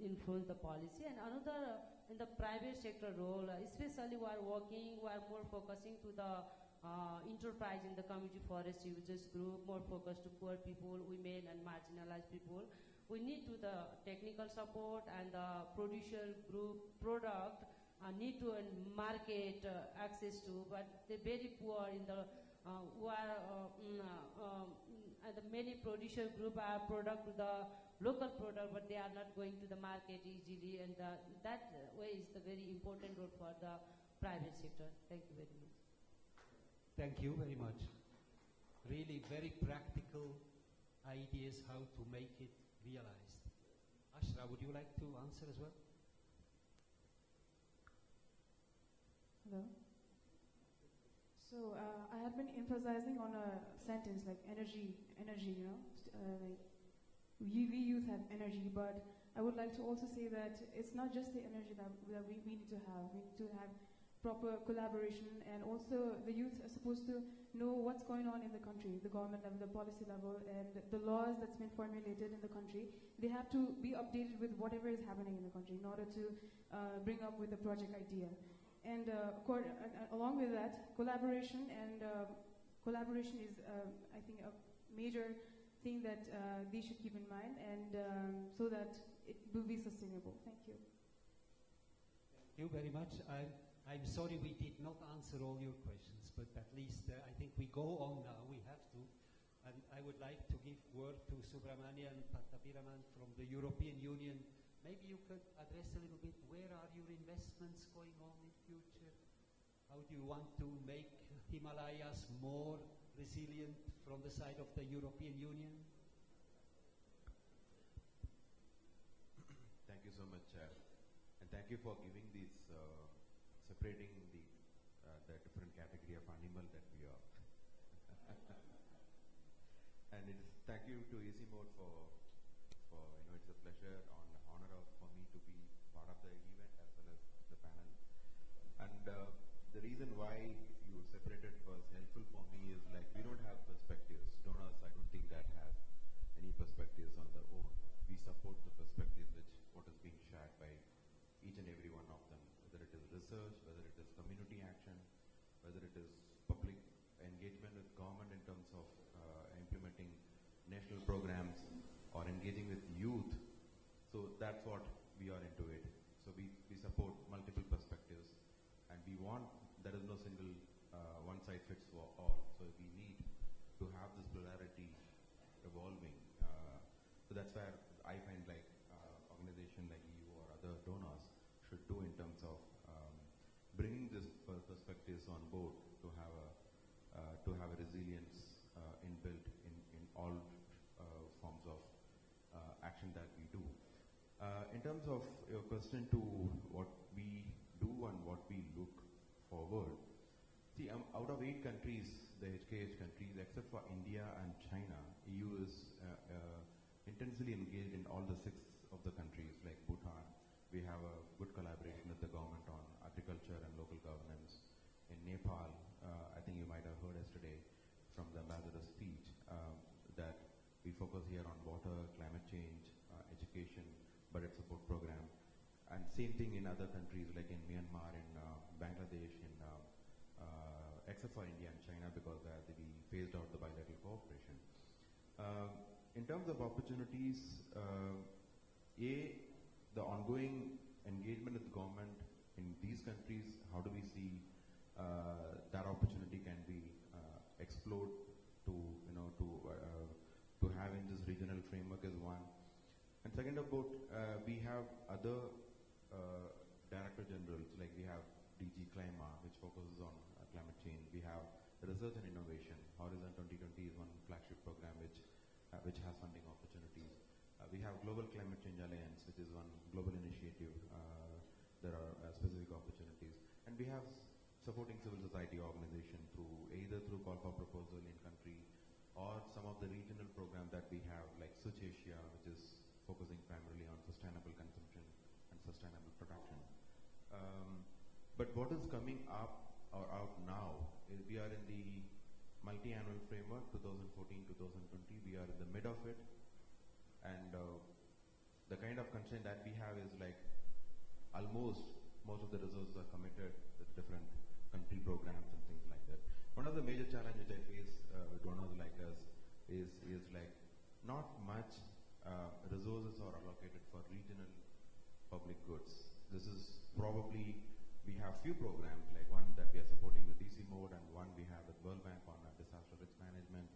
influence the policy. And another in the private sector role, especially we are more focusing to the enterprise in the community forest users group, more focused to poor people, women and marginalized people. We need to the technical support and the producer group product need to market access to, but they're very poor in the and the many producer group are product to the local product, but they are not going to the market easily, and that way is the very important role for the private sector. Thank you very much. Thank you very much. Really very practical ideas how to make it realized. Ashra, would you like to answer as well? Hello. So I had been emphasizing on a sentence like energy, you know, like we youth have energy, but I would like to also say that it's not just the energy that we need to have. We need to have proper collaboration, and also the youth are supposed to know what's going on in the country, the government level, the policy level, and the laws that's been formulated in the country. They have to be updated with whatever is happening in the country in order to bring up with the project idea. And along with that, collaboration is, I think, a major thing that they should keep in mind, and so that it will be sustainable. Thank you. Thank you very much. I'm sorry we did not answer all your questions, but at least I think we go on now. We have to. And I would like to give word to Subramanian Pattabiraman from the European Union. Maybe you could address a little bit, where are your investments going on in future? How do you want to make Himalayas more resilient from the side of the European Union? Thank you so much, Chair. And thank you for giving these, separating the different category of animal that we are. And thank you to ICIMOD for it's a pleasure honor for me to be part of the event as well as the panel. And the reason why you separated was helpful for me is like we don't have perspectives. Donors, I don't think that have any perspectives on their own. We support the perspectives what is being shared by each and every one of them, whether it is research, whether it is community action, whether it is public engagement with government in terms of implementing national programs or engaging with youth. So that's what we are into it. So we support multiple perspectives, and we want, there is no single one size fits for all. So we need to have this plurality evolving. So that's where I find like organization like EU or other donors should do in terms of bringing this perspectives on board to have a resilience inbuilt in all forms of action that we do. In terms of your question to what we do and what we look forward, see, out of 8 countries, the HKH countries, except for India and China, EU is intensely engaged in all the 6 of the countries, like Bhutan. We have a good collaboration with the government on agriculture and local governance. In Nepal, I think you might have heard yesterday from the ambassador's speech that we focus here on water, climate change, education, budget support program. And same thing in other countries like in Myanmar, in Bangladesh, except for India and China, because we phased out the bilateral cooperation. In terms of opportunities, the ongoing engagement with the government in these countries, how do we see that opportunity can be explored to, to have in this regional framework is one. And second about, we have other Director Generals, like we have DG Clima, which focuses on climate change. We have research and innovation. Horizon 2020 is one flagship program which has funding opportunities. We have Global Climate Change Alliance, which is one global initiative. There are specific opportunities. And we have supporting civil society organization either through call for proposal in country or some of the regional programs that we have, like Switch Asia, which is focusing primarily on sustainable consumption and sustainable production. But what is coming up or out now is we are in the multi-annual framework 2014-2020. We are in the mid of it, and the kind of constraint that we have is like almost most of the resources are committed with different country programs and things like that. One of the major challenges I face with donors like us is like not much resources are allocated for regional public goods. This is probably, we have few programs, like one that we are supporting with ICIMOD and one we have with World Bank on disaster risk management,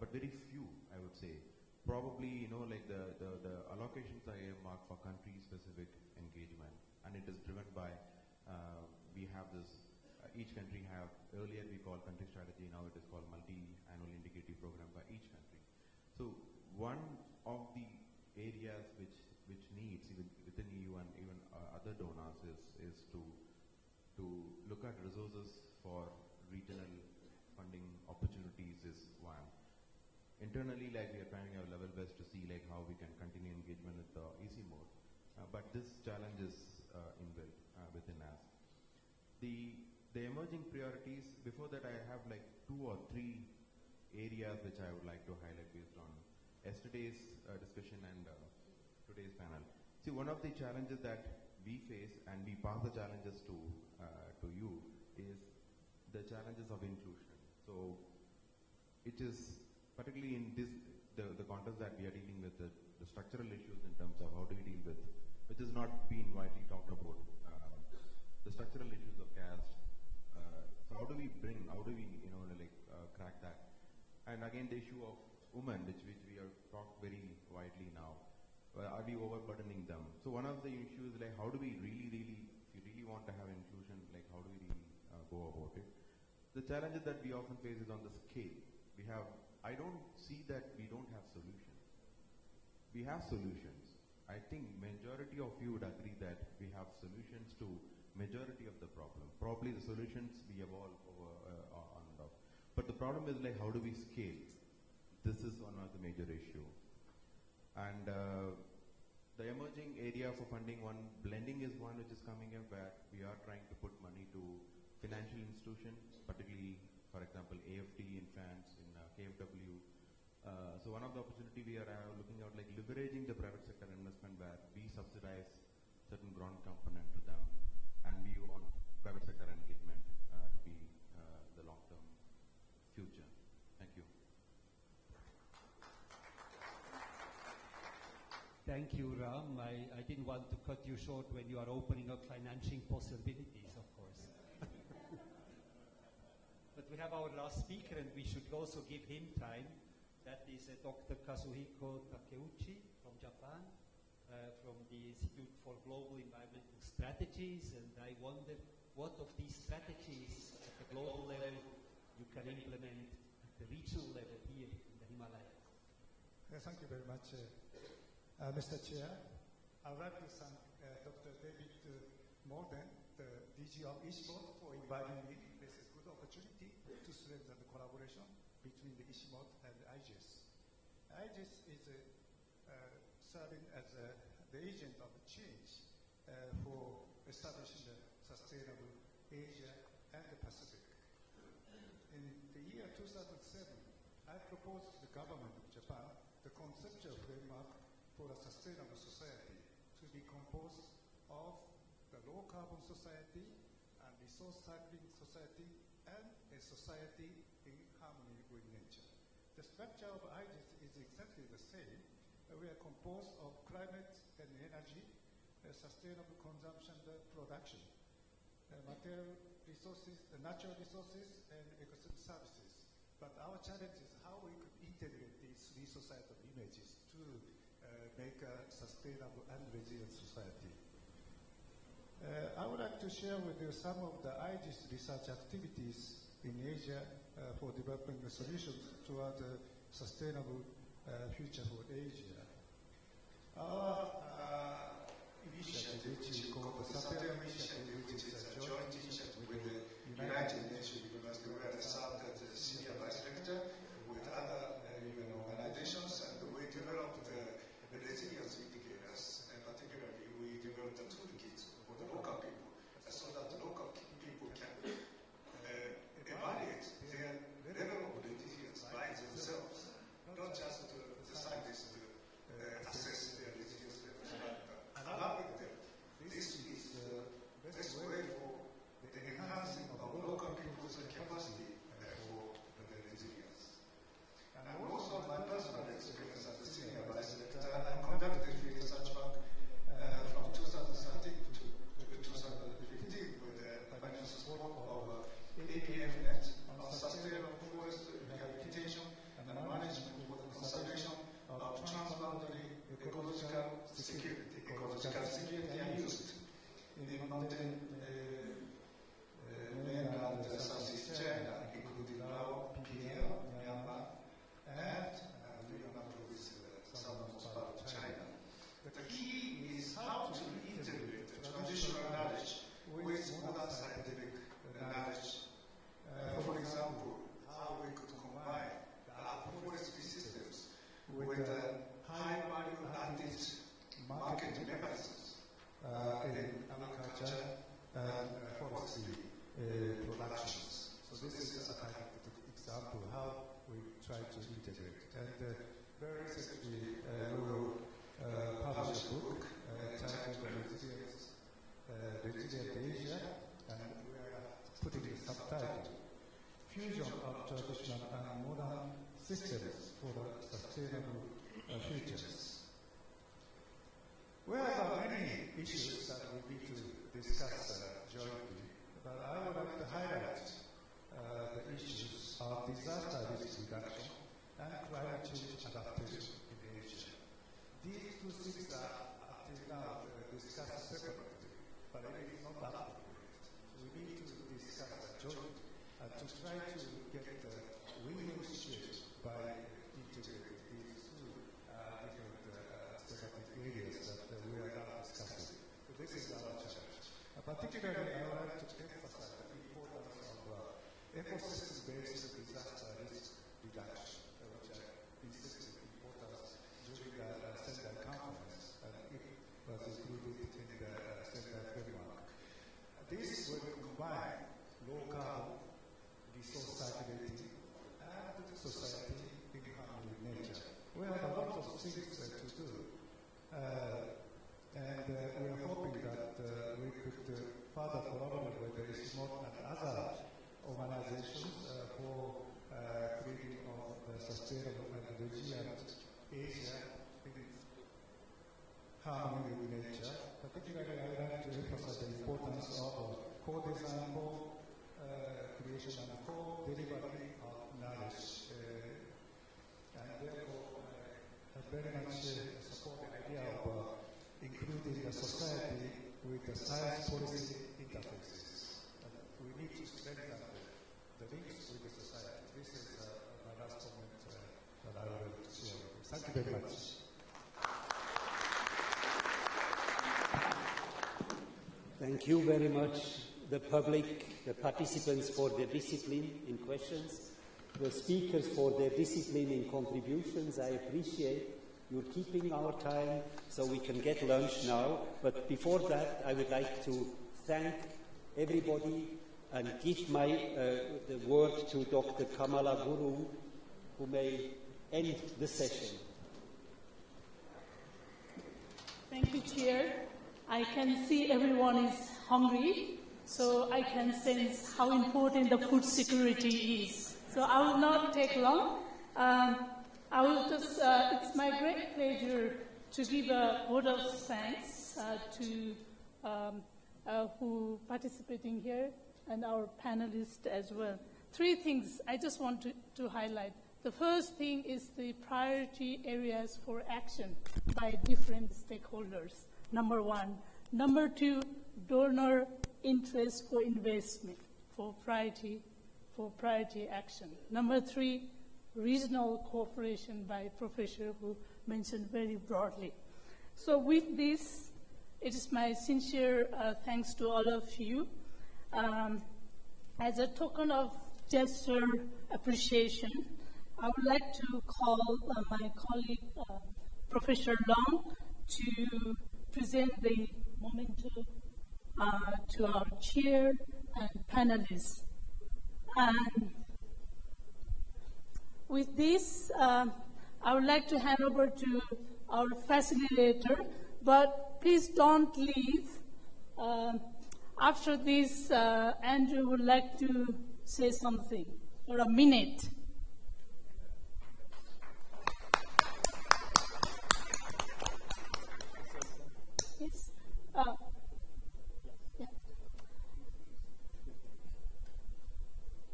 but very few, I would say. Probably, like the allocations are earmarked for country-specific engagement, and it is driven by, we have this, each country have, earlier we called country strategy, now it is called multi-annual indicative program by each country. So one of the areas which needs, even within EU and even other donors, is to look at resources for regional funding opportunities is one. Internally, like we are trying our level best to see like how we can continue engagement with the ICIMOD, but this challenge is inbuilt within us. The emerging priorities, before that I have like 2 or 3 areas which I would like to highlight based on yesterday's discussion and today's panel. See, one of the challenges that we face, and we pass the challenges to you, is the challenges of inclusion. So it is particularly in this the context that we are dealing with, the structural issues in terms of how do we deal with, which is not being widely talked about, the structural issues of caste. So how do we crack that? And again, the issue of women, which we are talked very widely now. Are we overburdening them? So one of the issues is like how do we really, if you really want to have inclusion, like how do we really go about it? The challenges that we often face is on the scale. I don't see that we don't have solutions. We have solutions. I think majority of you would agree that we have solutions to majority of the problem. Probably the solutions we evolve over on and off. But the problem is like how do we scale? This is one of the major issue. And the emerging area for funding, one blending is one which is coming up where we are trying to put money to financial institutions, particularly, for example, AFD in France, in KFW. So one of the opportunity we are looking at like leveraging the private sector investment where we subsidize certain grant component to them, and we want private sector engagement to be the long-term future. Thank you. Thank you, Ram. I didn't want to cut you short when you are opening up financing possibilities, of course. But we have our last speaker, and we should also give him time. That is Dr. Kazuhiko Takeuchi from Japan, from the Institute for Global Environmental Strategies. And I wonder what of these strategies at the global level you can implement at the regional level here in the Himalayas. Thank you very much, Mr. Chair. I would like to thank Dr. David Morgan, the DG of ICIMOD, for inviting me. This is a good opportunity to strengthen the collaboration between the ICIMOD and the IGES. IGES is serving as the agent of change for establishing the sustainable Asia and the Pacific. In the year 2007, I proposed to the government of Japan the conceptual framework for a sustainable society to be composed of the low carbon society and resource cycling society and a society in harmony with nature. The structure of IGES is exactly the same, we are composed of climate and energy, sustainable consumption and production, material resources, natural resources, and ecosystem services. But our challenge is how we could integrate these three societal images to make a sustainable and resilient society. I would like to share with you some of the IG's research activities in Asia for developing the solutions toward a sustainable future for Asia. Our initiative, which we call the Sapien Initiative, which is a joint initiative with the United Nations University, where I served as a senior vice rector with other organizations, and we developed the resilience indicators, and particularly we developed the toolkits for the local people, so that the local people can evaluate their level of resilience by themselves, not just the scientists assess their resilience levels, but along with them. This is the best way for the enhancing of local people's capacity for the resilience. And also my personal experience as a senior vice rector, I conducted research work from 2013 to 2015 with the financial support of APFnet on sustainable forest rehabilitation and management for the conservation of transboundary ecological security and use in mountain mainland Southeast China, including Laos, PPL, Myanmar, and Vietnam province, southernmost part of China. The key is how to integrate the traditional knowledge with modern scientific knowledge. For example, how we could combine the agroforestry systems with high-value added market mechanisms in agriculture and forestry productions. So this is a kind of example how we try to integrate. And very recently we will publish a book titled Resilient Asia, and we are putting a subtitle, Fusion of Traditional and Modern Systems for Sustainable Futures. We have many issues that we need to discuss jointly, but I would like to highlight the issues of disaster risk reduction and climate change adaptation in Asia. These two things are until now discussed separately, but it is not appropriate. We need to discuss jointly and to try to get a win-win situation by integrating these two different thematic areas that we are now discussing. So this is our challenge. Particularly, I would like to emphasize the importance of ecosystem-based disaster risk reduction, which I insisted importance during the Sendai conference, and it was included in the Sendai framework. This will combine low-carbon, resource circulating, and society in harmony with nature. We have a lot of things to do, and we are hoping that we could further collaborate with the ICIMOD and other organizations for creating of the sustainable and resilient Asia in harmony with nature. Particularly, I would like to emphasize the importance of co-design, co-creation, and co-delivery of knowledge. And therefore, I very much support the idea of including the society with the science policy interfaces. And we need to strengthen the links with the society. This is my last comment that I will share. Thank you very much. Thank you very much, the public, the participants for their discipline in questions, the speakers for their discipline in contributions. I appreciate your keeping our time so we can get lunch now. But before that, I would like to thank everybody and give the word to Dr. Kamala Guru, who may end the session. Thank you, Chair. I can see everyone is hungry, so I can sense how important the food security is. So I will not take long. I will just, it's my great pleasure to give a vote of thanks to who participating here and our panelists as well. 3 things I just want to highlight. The first thing is the priority areas for action by different stakeholders, number 1. Number 2, donor interest for investment for priority action. Number 3, regional cooperation by professor who mentioned very broadly. So with this, it is my sincere thanks to all of you. As a token of gesture appreciation, I would like to call my colleague, Professor Long, to present the memento to our chair and panelists. And with this, I would like to hand over to our facilitator, but please don't leave. After this, Andrew would like to say something for a minute. Yes. Yeah.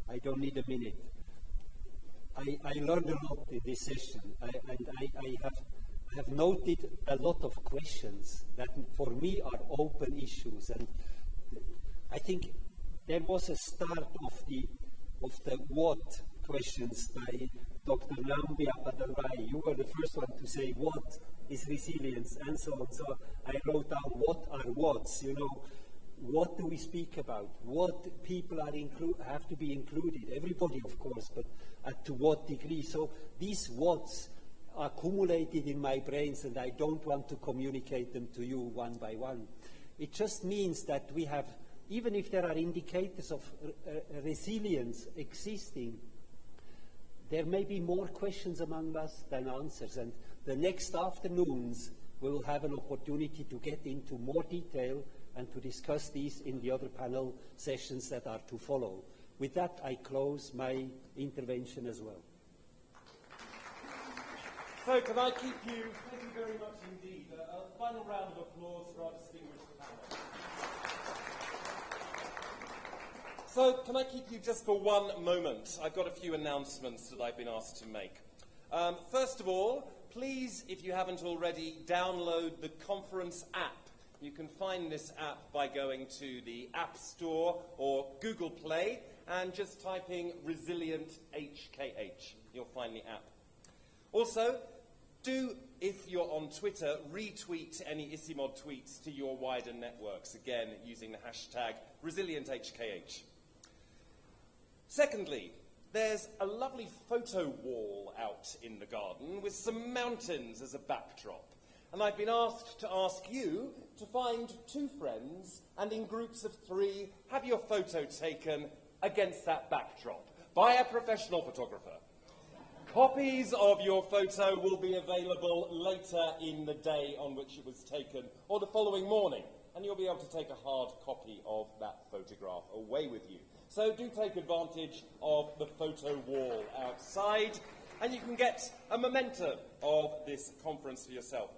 I don't need a minute. I learned a lot in this session, and I have noted a lot of questions that for me are open issues, and I think there was a start of the what questions by Dr. Nambi Apadarai. You were the first one to say what is resilience and so on. So I wrote down what are what's, what do we speak about? What people are have to be included? Everybody, of course, but to what degree? So these what's are accumulated in my brains, and I don't want to communicate them to you one by one. It just means that we have, even if there are indicators of resilience existing, there may be more questions among us than answers. And the next afternoons, we will have an opportunity to get into more detail and to discuss these in the other panel sessions that are to follow. With that, I close my intervention as well. So, can I keep you? Thank you very much indeed. A final round of applause for our distinguished panel. So, can I keep you just for one moment? I've got a few announcements that I've been asked to make. First of all, please, if you haven't already, download the conference app. You can find this app by going to the App Store or Google Play and just typing Resilient HKH. You'll find the app. Also, do, if you're on Twitter, retweet any ICIMOD tweets to your wider networks, again, using the hashtag ResilientHKH. Secondly, there's a lovely photo wall out in the garden with some mountains as a backdrop. And I've been asked to ask you to find 2 friends and in groups of 3 have your photo taken against that backdrop by a professional photographer. Copies of your photo will be available later in the day on which it was taken or the following morning, and you'll be able to take a hard copy of that photograph away with you. So do take advantage of the photo wall outside, and you can get a memento of this conference for yourself.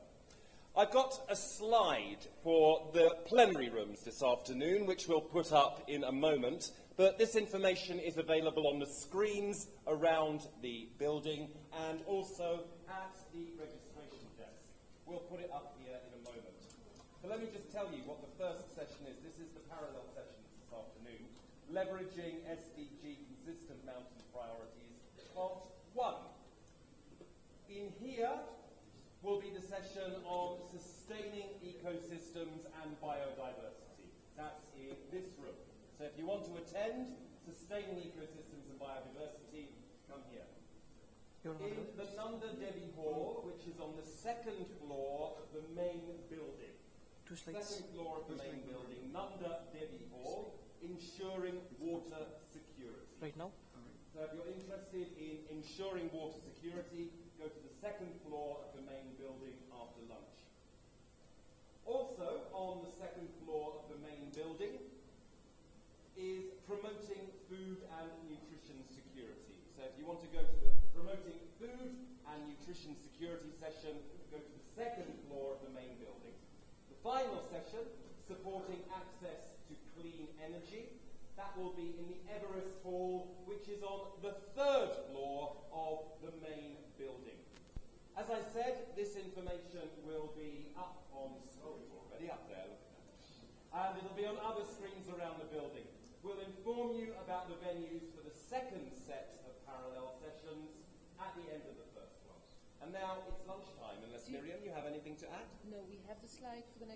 I've got a slide for the plenary rooms this afternoon, which we'll put up in a moment, but this information is available on the screens around the building and also at the registration desk. We'll put it up here in a moment. So let me just tell you what the first session is. This is the parallel session this afternoon, Leveraging SDG Consistent Mountain Priorities, Part 1. In here will be the session on sustaining ecosystems and biodiversity. That's in this room. So if you want to attend sustaining ecosystems and biodiversity, come here. In the Nanda Devi Hall, which is on the 2nd floor of the main building. 2nd floor of the main building, Nanda Devi Hall, ensuring water security. Right now? So if you're interested in ensuring water security, go to the 2nd floor of the main building after lunch. Also on the 2nd floor of the main building is promoting food and nutrition security. So if you want to go to the promoting food and nutrition security session, go to the second floor of the main building. The final session, supporting access to clean energy, that will be in the Everest Hall, which is on the third floor of the main building. As I said, this information will be up on, it's already up there, look at that. And it'll be on other screens around the building. We'll inform you about the venues for the second set of parallel sessions at the end of the first one. And now it's lunchtime, unless Miriam, you have anything to add? No, we have the slide for the next